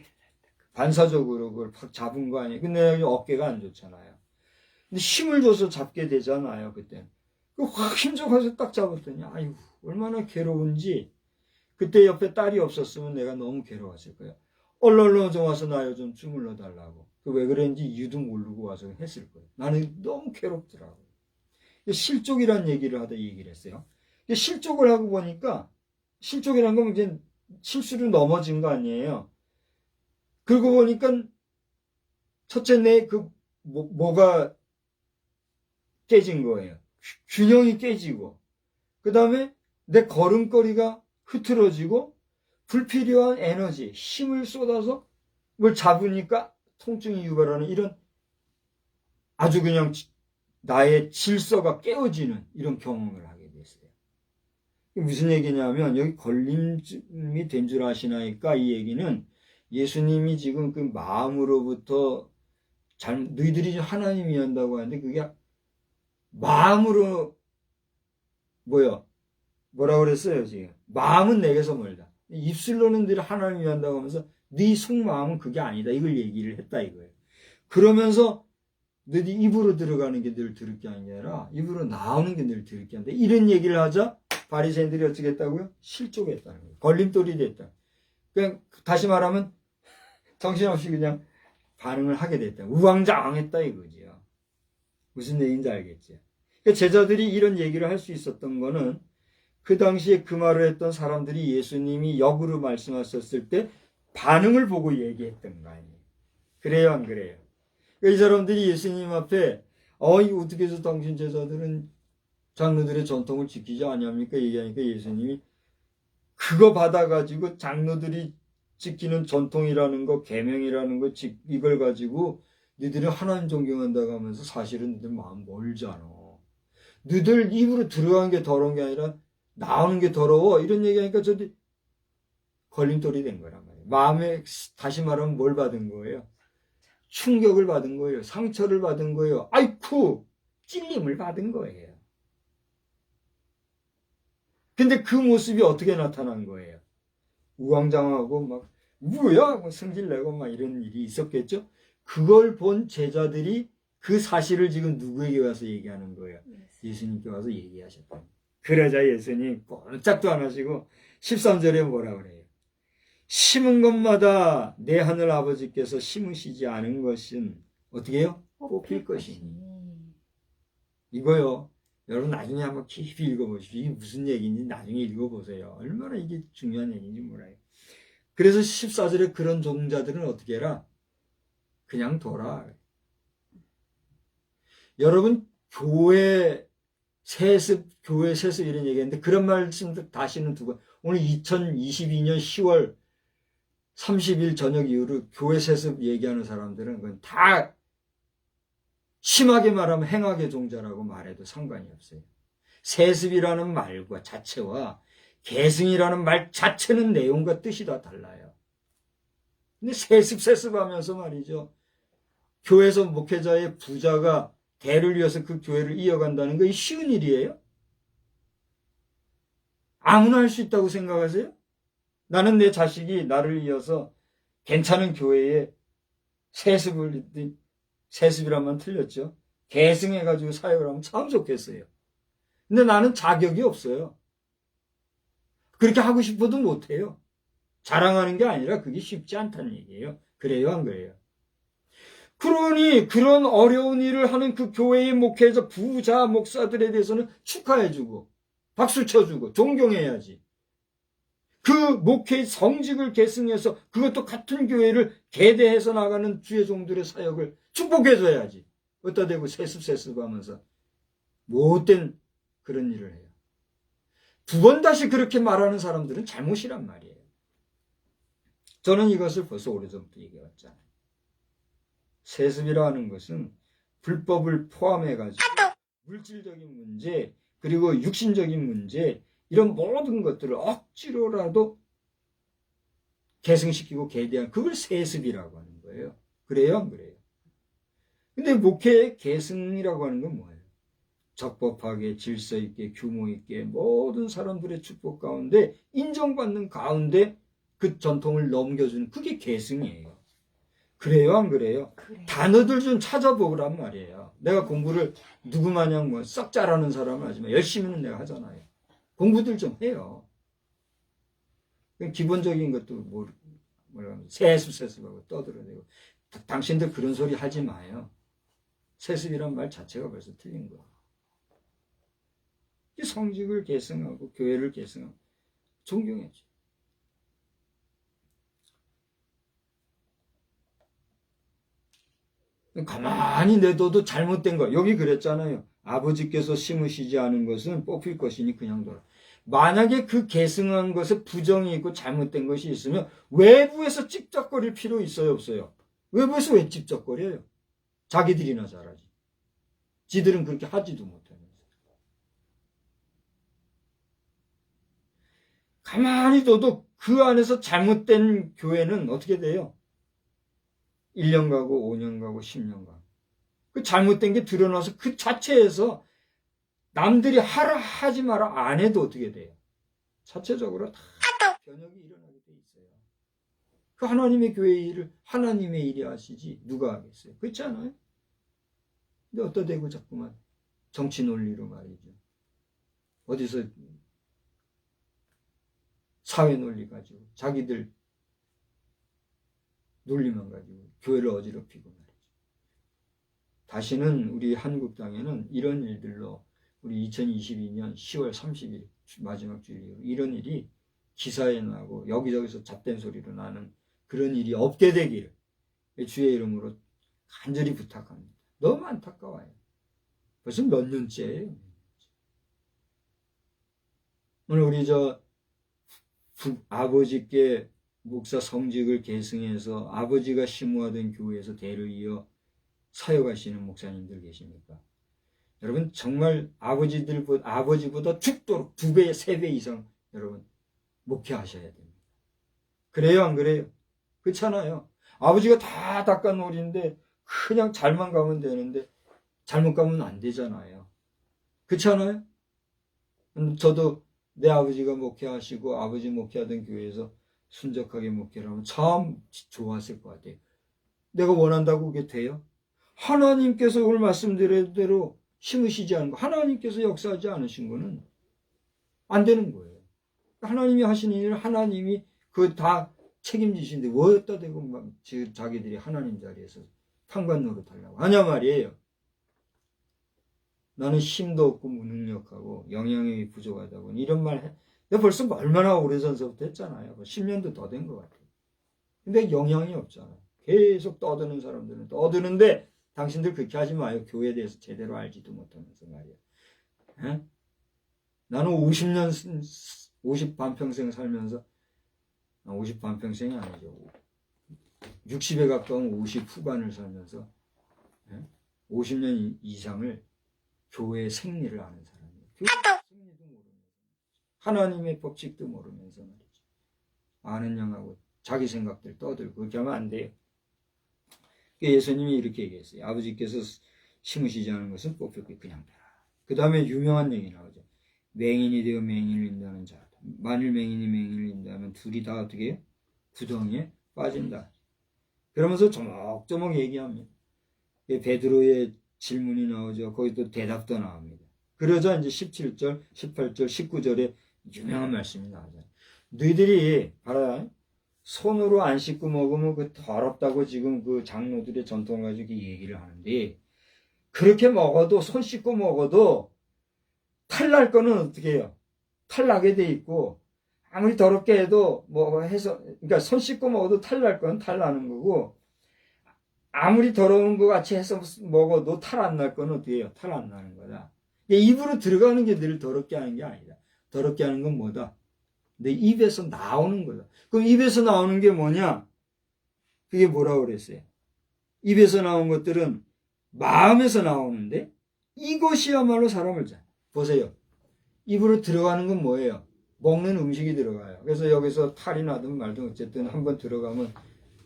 반사적으로 그걸 팍 잡은 거 아니에요. 근데 어깨가 안 좋잖아요. 근데 힘을 줘서 잡게 되잖아요. 그때 확 힘줘가지고 딱 잡았더니 아이고 얼마나 괴로운지. 그때 옆에 딸이 없었으면 내가 너무 괴로웠을 거예요. 얼른 좀 와서 나 좀 주물러 달라고. 왜 그랬는지 이유도 모르고 와서 했을 거예요. 나는 너무 괴롭더라고요. 실족이란 얘기를 하다 얘기를 했어요. 실족을 하고 보니까 실족이란 건 이제 실수로 넘어진 거 아니에요. 그러고 보니까 첫째 내 뭐가 깨진 거예요. 균형이 깨지고 그 다음에 내 걸음걸이가 흐트러지고 불필요한 에너지, 힘을 쏟아서 뭘 잡으니까 통증이 유발하는 이런 아주 그냥 나의 질서가 깨어지는 이런 경험을 하게 됐어요. 무슨 얘기냐면 여기 걸림이 된 줄 아시나이까 이 얘기는 예수님이 지금 그 마음으로부터 너희들이 하나님이 한다고 하는데 그게 마음으로 뭐라고 그랬어요 지금? 마음은 내게서 멀다. 입술로는 늘 하나님이 한다고 하면서 네 속마음은 그게 아니다. 이걸 얘기를 했다 이거예요. 그러면서 너희 입으로 들어가는 게 늘 들을 게 아니라 입으로 나오는 게 늘 들을 게 아닌데 이런 얘기를 하자 바리새인들이 어떻게 했다고요? 실족했다는 거예요. 걸림돌이 됐다. 그냥 다시 말하면 정신없이 그냥 반응을 하게 됐다. 우왕좌왕했다 이거지요. 무슨 얘기인지 알겠죠? 그러니까 제자들이 이런 얘기를 할 수 있었던 거는 그 당시에 그 말을 했던 사람들이 예수님이 역으로 말씀하셨을 때 반응을 보고 얘기했던 거 아니에요. 그래요, 안 그래요? 그러니까 이 사람들이 예수님 앞에 어떻게 해서 당신 제자들은 장로들의 전통을 지키지 않냐니까 얘기하니까 예수님이 그거 받아가지고 장로들이 지키는 전통이라는 거, 계명이라는 거 이걸 가지고 너희들이 하나님 존경한다고 하면서 사실은 너희들 마음 멀잖아. 너희들 입으로 들어간 게 더러운 게 아니라 나오는 게 더러워. 이런 얘기하니까 저도 걸림돌이 된 거란 말이에요. 마음에 다시 말하면 뭘 받은 거예요? 충격을 받은 거예요. 상처를 받은 거예요. 아이쿠! 찔림을 받은 거예요. 근데 그 모습이 어떻게 나타난 거예요? 우왕좌왕하고 막 뭐야? 성질내고 막 이런 일이 있었겠죠? 그걸 본 제자들이 그 사실을 지금 누구에게 와서 얘기하는 거예요? 예수님께 와서 얘기하셨다. 그러자 예수님 꼼짝도 안 하시고 13절에 뭐라 그래요? 심은 것마다 내 하늘 아버지께서 심으시지 않은 것은 어떻게 해요? 뽑힐 것이니. 이거요. 여러분 나중에 한번 깊이 읽어보십시오. 이게 무슨 얘기인지 나중에 읽어보세요. 얼마나 이게 중요한 얘기인지 몰라요. 그래서 14절에 그런 종자들은 어떻게 해라? 그냥 둬라. 여러분 교회 세습 이런 얘기했는데 그런 말씀도 다시는 두고 오늘 2022년 10월 30일 저녁 이후로 교회 세습 얘기하는 사람들은 그건 다 심하게 말하면 행악의 종자라고 말해도 상관이 없어요. 세습이라는 말과 자체와 계승이라는 말 자체는 내용과 뜻이 다 달라요. 근데 세습하면서 말이죠. 교회에서 목회자의 부자가 대를 위해서 그 교회를 이어간다는 게 쉬운 일이에요? 아무나 할 수 있다고 생각하세요? 나는 내 자식이 나를 이어서 괜찮은 교회에 세습이라면 틀렸죠. 계승해가지고 사역을 하면 참 좋겠어요. 근데 나는 자격이 없어요. 그렇게 하고 싶어도 못해요. 자랑하는 게 아니라 그게 쉽지 않다는 얘기예요. 그래요, 안 그래요? 그러니 그런 어려운 일을 하는 그 교회의 목회자, 부자 목사들에 대해서는 축하해주고 박수 쳐주고 존경해야지. 그 목회의 성직을 계승해서 그것도 같은 교회를 계대해서 나가는 주의 종들의 사역을 축복해줘야지. 어디다 대고 세습하면서 못된 그런 일을 해요. 두 번 다시 그렇게 말하는 사람들은 잘못이란 말이에요. 저는 이것을 벌써 오래전부터 얘기해왔잖아요. 세습이라 하는 것은 불법을 포함해가지고 물질적인 문제 그리고 육신적인 문제 이런 모든 것들을 억지로라도 계승시키고 계대한 그걸 세습이라고 하는 거예요. 그래요? 안 그래요? 근데 목회의 계승이라고 하는 건 뭐예요? 적법하게 질서 있게 규모 있게 모든 사람들의 축복 가운데 인정받는 가운데 그 전통을 넘겨주는 그게 계승이에요. 그래요? 안 그래요? 그래. 단어들 좀 찾아보란 말이에요. 내가 공부를 누구 마냥 뭐 썩 잘하는 사람은 하지만 열심히는 내가 하잖아요. 공부들 좀 해요. 기본적인 것도 뭐라 세습하고 떠들어대고 당신들 그런 소리 하지 마요. 세습이란 말 자체가 벌써 틀린 거예요. 성직을 계승하고 교회를 계승하고 존경해야죠. 가만히 내둬도 잘못된 거. 여기 그랬잖아요. 아버지께서 심으시지 않은 것은 뽑힐 것이니 그냥 둬라. 만약에 그 계승한 것에 부정이 있고 잘못된 것이 있으면 외부에서 찝쩍거릴 필요 있어요, 없어요? 외부에서 왜 찝쩍거려요? 자기들이나 잘하지. 지들은 그렇게 하지도 못하면서. 가만히 둬도 그 안에서 잘못된 교회는 어떻게 돼요? 1년 가고 5년 가고 10년 가고. 그 잘못된 게 드러나서 그 자체에서 남들이 하라 하지 마라 안 해도 어떻게 돼요? 자체적으로 다 변혁이 일어나게 돼 있어요. 그 하나님의 교회의 일을 하나님의 일이 하시지 누가 하겠어요? 그렇지 않아요? 근데 어디다 대고 자꾸만 정치 논리로 말이죠. 어디서 사회 논리 가지고 자기들 논리만 가지고 교회를 어지럽히고 말이죠. 다시는 우리 한국 땅에는 이런 일들로 우리 2022년 10월 30일 마지막 주일 이런 일이 기사에 나고 여기저기서 잡된 소리로 나는 그런 일이 없게 되기를 주의 이름으로 간절히 부탁합니다. 너무 안타까워요. 벌써 몇 년째예요. 오늘 우리 아버지께 목사 성직을 계승해서 아버지가 심우하던 교회에서 대를 이어 사역하시는 목사님들 계십니까? 여러분 정말 아버지보다 죽도록 2배, 3배 이상 여러분 목회하셔야 됩니다. 그래요, 안 그래요? 그렇잖아요. 아버지가 다 닦아놓으는데 그냥 잘만 가면 되는데 잘못 가면 안 되잖아요. 그렇잖아요? 저도 내 아버지가 목회하시고 아버지 목회하던 교회에서 순적하게 목회를 하면 참 좋았을 것 같아요. 내가 원한다고 그게 돼요? 하나님께서 오늘 말씀드린 대로 심으시지 않은 거, 하나님께서 역사하지 않으신 거는 안 되는 거예요. 하나님이 하시는 일을 하나님이 그 다 책임지신데 뭐 어디다 대고 막 자기들이 하나님 자리에서 판관 노릇하려고 하냐 말이에요. 나는 힘도 없고 무능력하고 영향력이 부족하다고 이런 말 해. 내가 벌써 얼마나 오래전서부터 했잖아요. 10년도 더 된 것 같아요. 근데 영향이 없잖아요. 계속 떠드는 사람들은 떠드는데 당신들 그렇게 하지 마요. 교회에 대해서 제대로 알지도 못하면서 말이야. 에? 나는 50 반평생 살면서 50 반평생이 아니죠. 60에 가까운 50 후반을 살면서 50년 이상을 교회의 생리를 아는 사람이에요. 교회의 생리도 모르면서 하나님의 법칙도 모르면서 말이죠. 아는 영하고 자기 생각들 떠들고 그렇게 하면 안 돼요. 예수님이 이렇게 얘기했어요. 아버지께서 심으시지 않은 것은 뽑혔고 그냥 펴라. 그 다음에 유명한 얘기 나오죠. 맹인이 되어 맹인을 인도하는 자. 만일 맹인이 맹인을 인도하면 둘이 다 어떻게 해요? 구덩이에 빠진다. 그러면서 조목조목 얘기합니다. 베드로의 질문이 나오죠. 거기 또 대답도 나옵니다. 그러자 이제 17절, 18절, 19절에 유명한 말씀이 나오죠. 너희들이 봐라. 손으로 안 씻고 먹으면 그 더럽다고 지금 그 장로들의 전통을 가지고 얘기를 하는데 그렇게 먹어도 손 씻고 먹어도 탈날 거는 어떻게 해요? 탈나게 돼 있고 아무리 더럽게 해도 뭐 해서 그러니까 손 씻고 먹어도 탈날 건 탈나는 거고 아무리 더러운 거 같이 해서 먹어도 탈 안 날 거는 어떻게 해요? 탈 안 나는 거다. 입으로 들어가는 게 늘 더럽게 하는 게 아니다. 더럽게 하는 건 뭐다? 내 입에서 나오는 거다. 그럼 입에서 나오는 게 뭐냐? 그게 뭐라고 그랬어요? 입에서 나온 것들은 마음에서 나오는데 이것이야말로 사람을 자. 보세요. 입으로 들어가는 건 뭐예요? 먹는 음식이 들어가요. 그래서 여기서 탈이 나든 말든 어쨌든 한번 들어가면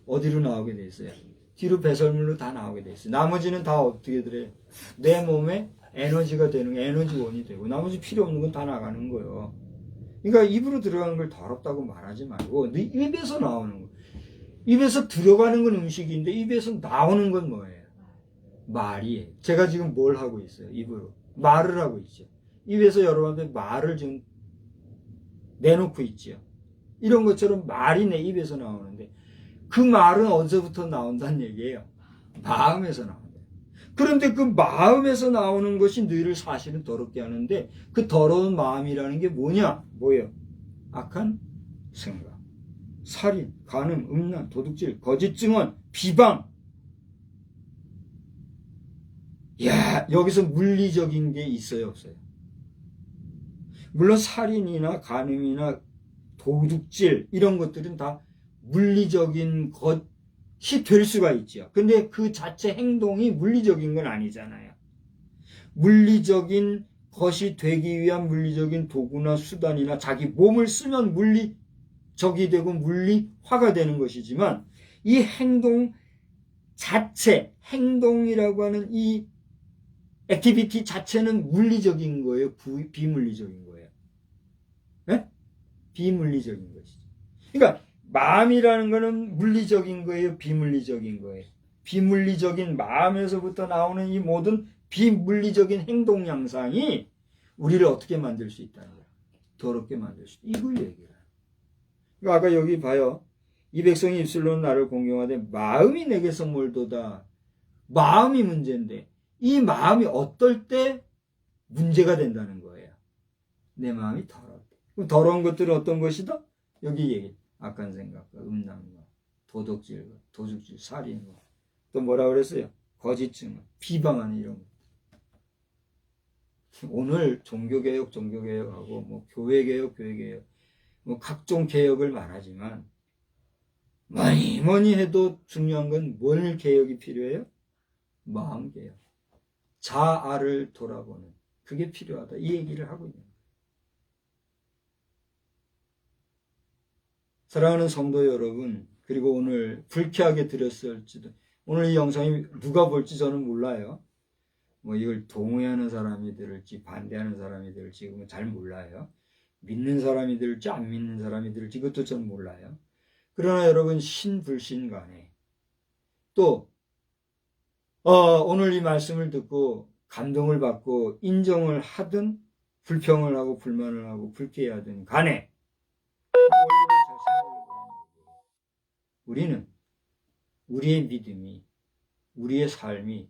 어디로 나오게 돼 있어요? 뒤로 배설물로 다 나오게 돼 있어요. 나머지는 다 어떻게 들어요? 내 몸에 에너지가 되는 에너지원이 되고 나머지 필요 없는 건 다 나가는 거예요. 그러니까 입으로 들어가는 걸 더럽다고 말하지 말고 네 입에서 나오는 거. 입에서 들어가는 건 음식인데 입에서 나오는 건 뭐예요? 말이에요. 제가 지금 뭘 하고 있어요? 입으로. 말을 하고 있죠. 입에서 여러분들 말을 지금 내놓고 있죠. 이런 것처럼 말이 내 입에서 나오는데 그 말은 어디서부터 나온다는 얘기예요? 마음에서 나온다. 그런데 그 마음에서 나오는 것이 너희를 사실은 더럽게 하는데 그 더러운 마음이라는 게 뭐냐? 뭐예요? 악한 생각, 살인, 간음, 음란, 도둑질, 거짓 증언, 비방. 야, 여기서 물리적인 게 있어요, 없어요? 물론 살인이나 간음이나 도둑질 이런 것들은 다 물리적인 것이 될 수가 있죠. 근데 그 자체 행동이 물리적인 건 아니잖아요. 물리적인 것이 되기 위한 물리적인 도구나 수단이나 자기 몸을 쓰면 물리적이 되고 물리화가 되는 것이지만 이 행동 자체, 행동이라고 하는 이 액티비티 자체는 물리적인 거예요? 비물리적인 거예요? 네? 비물리적인 것이죠. 그러니까 마음이라는 거는 물리적인 거예요? 비물리적인 거예요? 비물리적인 마음에서부터 나오는 이 모든 비물리적인 행동 양상이 우리를 어떻게 만들 수 있다는 거예요? 더럽게 만들 수 있다. 이걸 얘기해요. 그러니까 아까 여기 봐요. 이 백성이 입술로는 나를 공경하되 마음이 내게서 멀도다. 마음이 문제인데 이 마음이 어떨 때 문제가 된다는 거예요. 내 마음이 더러워. 그럼 더러운 것들은 어떤 것이다? 여기 얘기. 악한 생각과 음란과 도둑질과 도둑질, 살인과 또 뭐라 그랬어요? 거짓 증언, 비방하는 이런 것. 오늘 종교개혁하고 뭐 교회개혁, 뭐 각종 개혁을 말하지만 뭐니 해도 중요한 건 뭘 개혁이 필요해요? 마음 개혁. 자아를 돌아보는 그게 필요하다. 이 얘기를 하고 있는 거예요. 사랑하는 성도 여러분, 그리고 오늘 불쾌하게 들었을지도 오늘 이 영상이 누가 볼지 저는 몰라요. 뭐 이걸 동의하는 사람이 들을지 반대하는 사람이 들을지 그건 잘 몰라요. 믿는 사람이 들을지 안 믿는 사람이 들을지 그것도 전 몰라요. 그러나 여러분 신불신 간에 또 오늘 이 말씀을 듣고 감동을 받고 인정을 하든 불평을 하고 불만을 하고 불쾌하든 간에 우리는 우리의 믿음이 우리의 삶이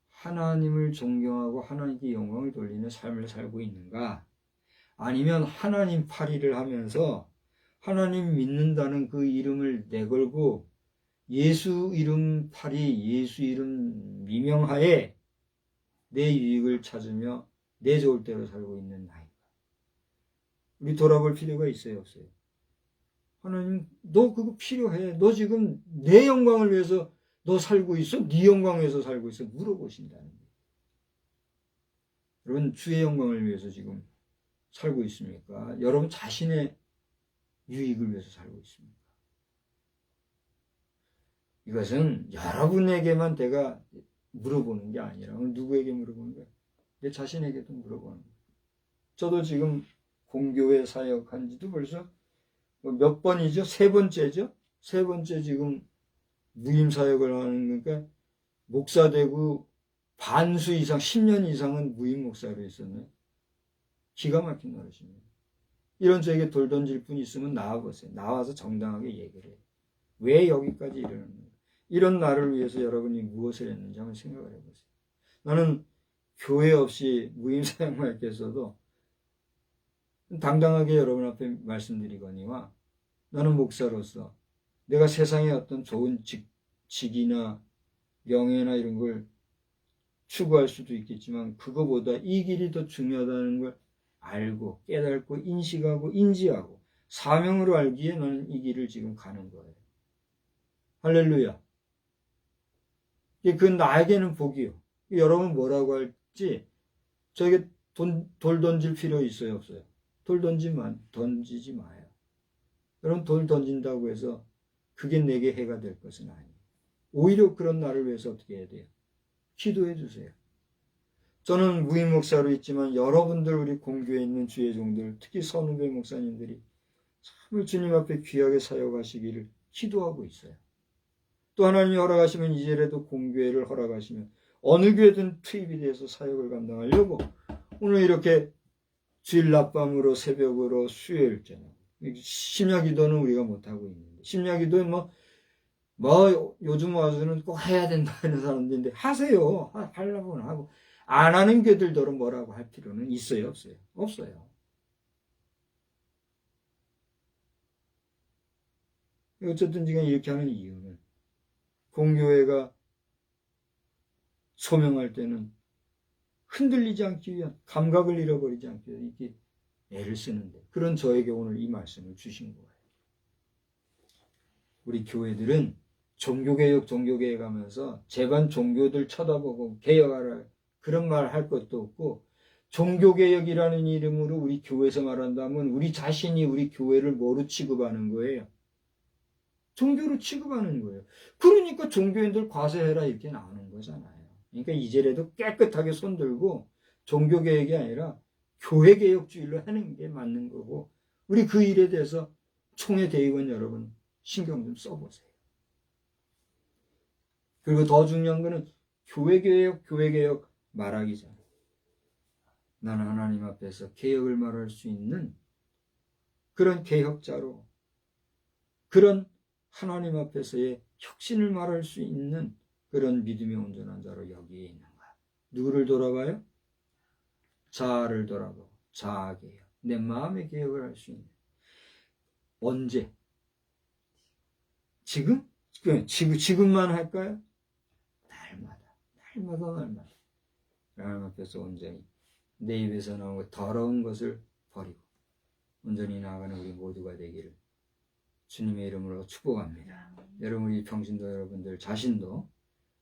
하나님을 존경하고 하나님께 영광을 돌리는 삶을 살고 있는가? 아니면 하나님 파리를 하면서 하나님 믿는다는 그 이름을 내걸고 예수 이름 파리, 예수 이름 미명하에 내 유익을 찾으며 내 좋을 대로 살고 있는 나인가? 우리 돌아볼 필요가 있어요, 없어요? 하나님, 너 그거 필요해. 너 지금 내 영광을 위해서 너 살고 있어? 네 영광을 위해서 살고 있어? 물어보신다는 거예요. 여러분, 주의 영광을 위해서 지금 살고 있습니까? 여러분 자신의 유익을 위해서 살고 있습니까? 이것은 여러분에게만 내가 물어보는 게 아니라 누구에게 물어보는 거야? 내 자신에게도 물어보는 거야. 저도 지금 공교회 사역한 지도 벌써 몇 번이죠? 세 번째죠? 세 번째 지금 무임 사역을 하는 거니까 목사 되고 반수 이상, 10년 이상은 무임 목사로 있었네. 기가 막힌 노릇입니다. 이런 저에게 돌 던질 분 있으면 나와보세요. 나와서 정당하게 얘기를 해요. 왜 여기까지 이러는가? 이런 나를 위해서 여러분이 무엇을 했는지 한번 생각을 해보세요. 나는 교회 없이 무임 사역만 했겠어도 당당하게 여러분 앞에 말씀드리거니와 나는 목사로서 내가 세상에 어떤 좋은 직이나 명예나 이런 걸 추구할 수도 있겠지만 그거보다 이 길이 더 중요하다는 걸 알고 깨닫고 인식하고 인지하고 사명으로 알기에 나는 이 길을 지금 가는 거예요. 할렐루야. 그 나에게는 복이요. 여러분 뭐라고 할지 저에게 돌 던질 필요 있어요, 없어요? 돌 던지지 마요. 여러분 돌 던진다고 해서 그게 내게 해가 될 것은 아니에요. 오히려 그런 나를 위해서 어떻게 해야 돼요? 기도해 주세요. 저는 무임 목사로 있지만 여러분들 우리 공교에 있는 주의 종들, 특히 선후배 목사님들이 참 주님 앞에 귀하게 사역하시기를 기도하고 있어요. 또 하나님이 허락하시면 이제라도 공교회를 허락하시면 어느 교회든 투입이 돼서 사역을 감당하려고 오늘 이렇게 주일 낮밤으로 새벽으로 수요일 저녁 심야기도는 우리가 못하고 있는데 심야기도는 뭐 요즘 와서는 꼭 해야 된다 하는 사람들인데 하세요. 하려고는 하고 안 하는 교들더러 뭐라고 할 필요는 있어요, 없어요? 없어요. 어쨌든 지금 이렇게 하는 이유는 공교회가 소명할 때는 흔들리지 않기 위한 감각을 잃어버리지 않기 위한 이렇게 애를 쓰는데 그런 저에게 오늘 이 말씀을 주신 거예요. 우리 교회들은 종교개혁 가면서 제반 종교들 쳐다보고 개혁하라 그런 말 할 것도 없고 종교개혁이라는 이름으로 우리 교회에서 말한다면 우리 자신이 우리 교회를 뭐로 취급하는 거예요? 종교로 취급하는 거예요. 그러니까 종교인들 과세해라 이렇게 나오는 거잖아요. 그러니까 이제라도 깨끗하게 손들고 종교개혁이 아니라 교회개혁주의로 하는 게 맞는 거고 우리 그 일에 대해서 총회 대의원 여러분 신경 좀 써보세요. 그리고 더 중요한 거는 교회개혁 말하기 전에 나는 하나님 앞에서 개혁을 말할 수 있는 그런 개혁자로 그런 하나님 앞에서의 혁신을 말할 수 있는 그런 믿음의 온전한 자로 여기에 있는가? 누구를 돌아봐요? 자아를 돌아보고 자아 개혁, 내 마음의 개혁을 할 수 있는 언제? 지금? 지금만 할까요? 날마다 하나님 앞에서 온전히 내 입에서 나오는 더러운 것을 버리고 온전히 나아가는 우리 모두가 되기를 주님의 이름으로 축복합니다. 여러분 우리 평신도 여러분들 자신도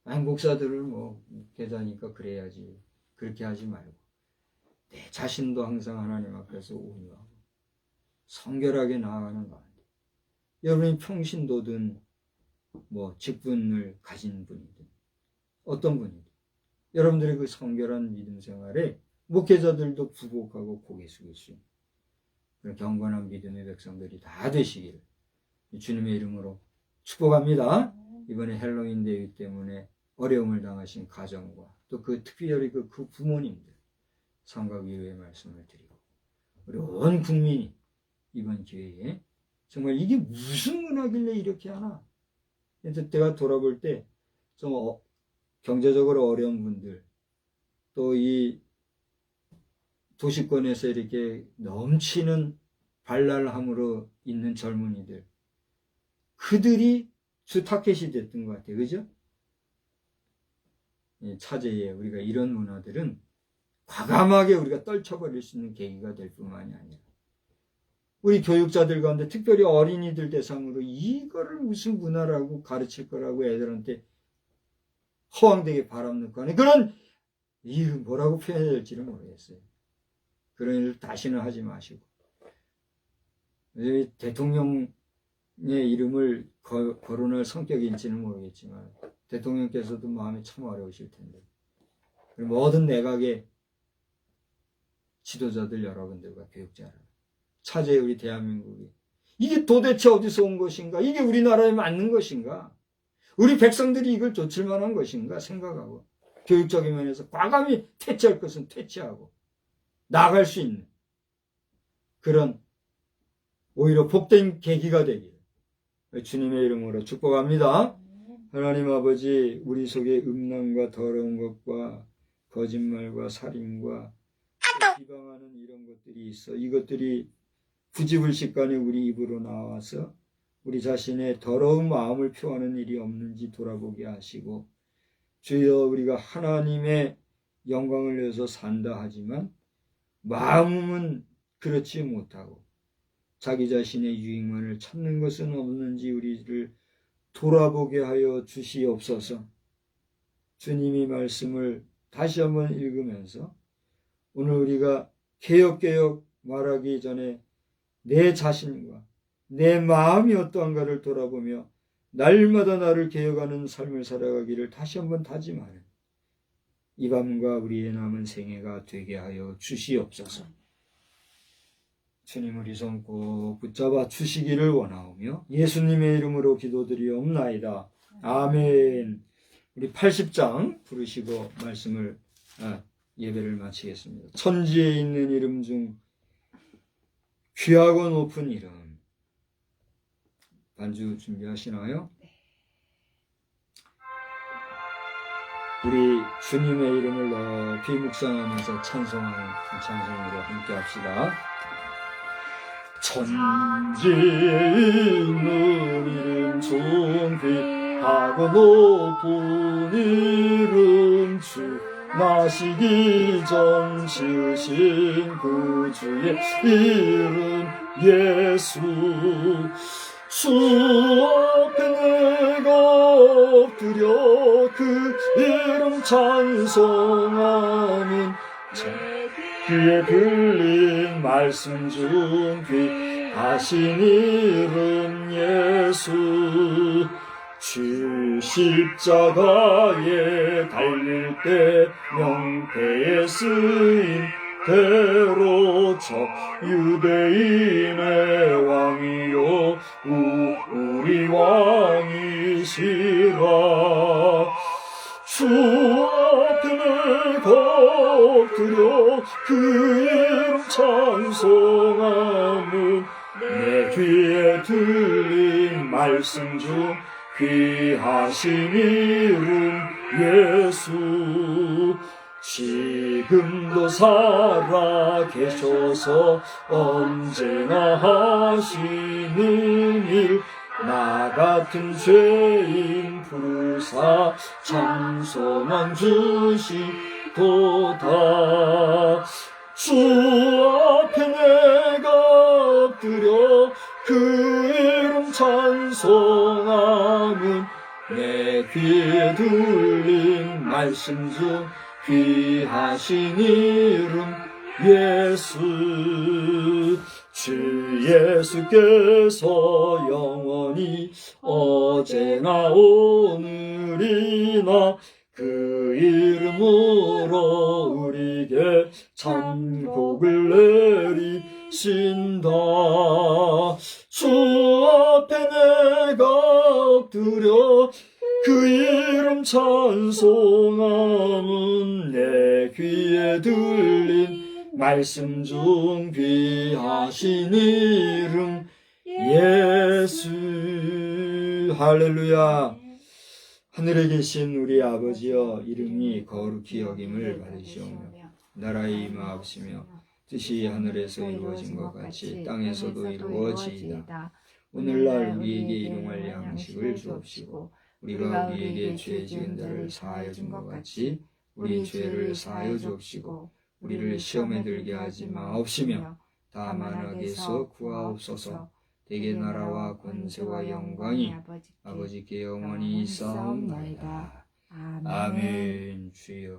목사들을 목회자니까 그래야지 그렇게 하지 말고 내 자신도 항상 하나님 앞에서 온유하고 성결하게 나아가는 가운데 여러분이 평신도든 직분을 가진 분이든 어떤 분이든 여러분들의 그 성결한 믿음 생활에 목회자들도 부복하고 고개 숙일 수 있는 그런 경건한 믿음의 백성들이 다 되시기를 주님의 이름으로 축복합니다. 이번에 헬로윈 데이 때문에 어려움을 당하신 가정과 또 특별히 그 부모님들 성과 위로의 말씀을 드리고 우리 온 국민이 이번 기회에 정말 이게 무슨 문화길래 이렇게 하나? 그래서 내가 돌아볼 때 좀 경제적으로 어려운 분들, 또 이 도시권에서 이렇게 넘치는 발랄함으로 있는 젊은이들, 그들이 주 타켓이 됐던 것 같아요. 그죠? 차제에 우리가 이런 문화들은 과감하게 우리가 떨쳐버릴 수 있는 계기가 될 뿐만이 아니라 우리 교육자들 가운데 특별히 어린이들 대상으로 이거를 무슨 문화라고 가르칠 거라고 애들한테 허황되게 바람놓고 하는 그런, 이거 뭐라고 표현해야 될지는 모르겠어요. 그런 일을 다시는 하지 마시고, 대통령의 이름을 거론할 성격인지는 모르겠지만 대통령께서도 마음이 참 어려우실 텐데, 모든 내각의 지도자들 여러분들과 교육자를 차제에 우리 대한민국이 이게 도대체 어디서 온 것인가? 이게 우리나라에 맞는 것인가? 우리 백성들이 이걸 좇을 만한 것인가 생각하고, 교육적인 면에서 과감히 퇴치할 것은 퇴치하고 나아갈 수 있는 그런 오히려 복된 계기가 되기를 주님의 이름으로 축복합니다. 하나님 아버지, 우리 속에 음란과 더러운 것과 거짓말과 살인과 비방하는 이런 것들이 있어. 이것들이 부지불식간에 우리 입으로 나와서 우리 자신의 더러운 마음을 표하는 일이 없는지 돌아보게 하시고, 주여, 우리가 하나님의 영광을 위해서 산다 하지만 마음은 그렇지 못하고 자기 자신의 유익만을 찾는 것은 없는지 우리를 돌아보게 하여 주시옵소서. 주님이 말씀을 다시 한번 읽으면서 오늘 우리가 개역 말하기 전에 내 자신과 내 마음이 어떠한가를 돌아보며 날마다 나를 개혁하는 삶을 살아가기를 다시 한번 다짐하는 이 밤과 우리의 남은 생애가 되게 하여 주시옵소서. 주님, 우리 손 꼭 붙잡아 주시기를 원하오며 예수님의 이름으로 기도드리옵나이다. 아멘. 우리 80장 부르시고 말씀을 예배를 마치겠습니다. 천지에 있는 이름 중 귀하고 높은 이름. 반주 준비하시나요? 우리 주님의 이름을 높이 묵상하면서 찬송하는 찬송으로 함께 합시다. 천지에 있는 이름 중 귀하고 높은 이름 주 나시기 전 지으신 구주의 이름 예수. 주 앞에 내가 엎드려 그 이름 찬송하면 제 귀에 들린 말씀 중 귀하신 이름 예수. 주 십자가에 달릴 때 명패에 쓰인 대로 저 유대인의 왕이요 우리 왕이시라. 주 앞에 내가 엎드려 그 이름 찬송하면 내 귀에 들린 말씀 중 귀하신 이름 예수. 지금도 살아 계셔서 언제나 하시는 일, 나 같은 죄인 부르사 찬송한 주시도다. 주 앞에 내가 엎드려 그 이름 찬송하면 내 귀에 들린 말씀 중 귀하신 이름 예수. 주 예수께서 영원히 어제나 오늘이나 그 이름으로 우리에게 천국을 내리신다. 주 앞에 내가 엎드려 그 이름 찬송하면 내 귀에 들린 말씀 중 귀하신 이름 예수. 할렐루야. 하늘에 계신 우리 아버지여 이름이 거룩히 여김을 받으시오며 나라의 임하옵시며 뜻이 하늘에서 이루어진 것 같이 땅에서도 이루어지이다. 오늘날 우리에게 일용할 양식을 주옵시고 우리가 우리에게 죄 지은 자를 사하여 준 것 같이 우리 죄를 사하여 주옵시고 우리를 시험에 들게 하지 마옵시며 다만 악에서 구하옵소서. 대개 나라와 권세와 영광이 아버지께 영원히 있사옵나이다. 아멘. 주여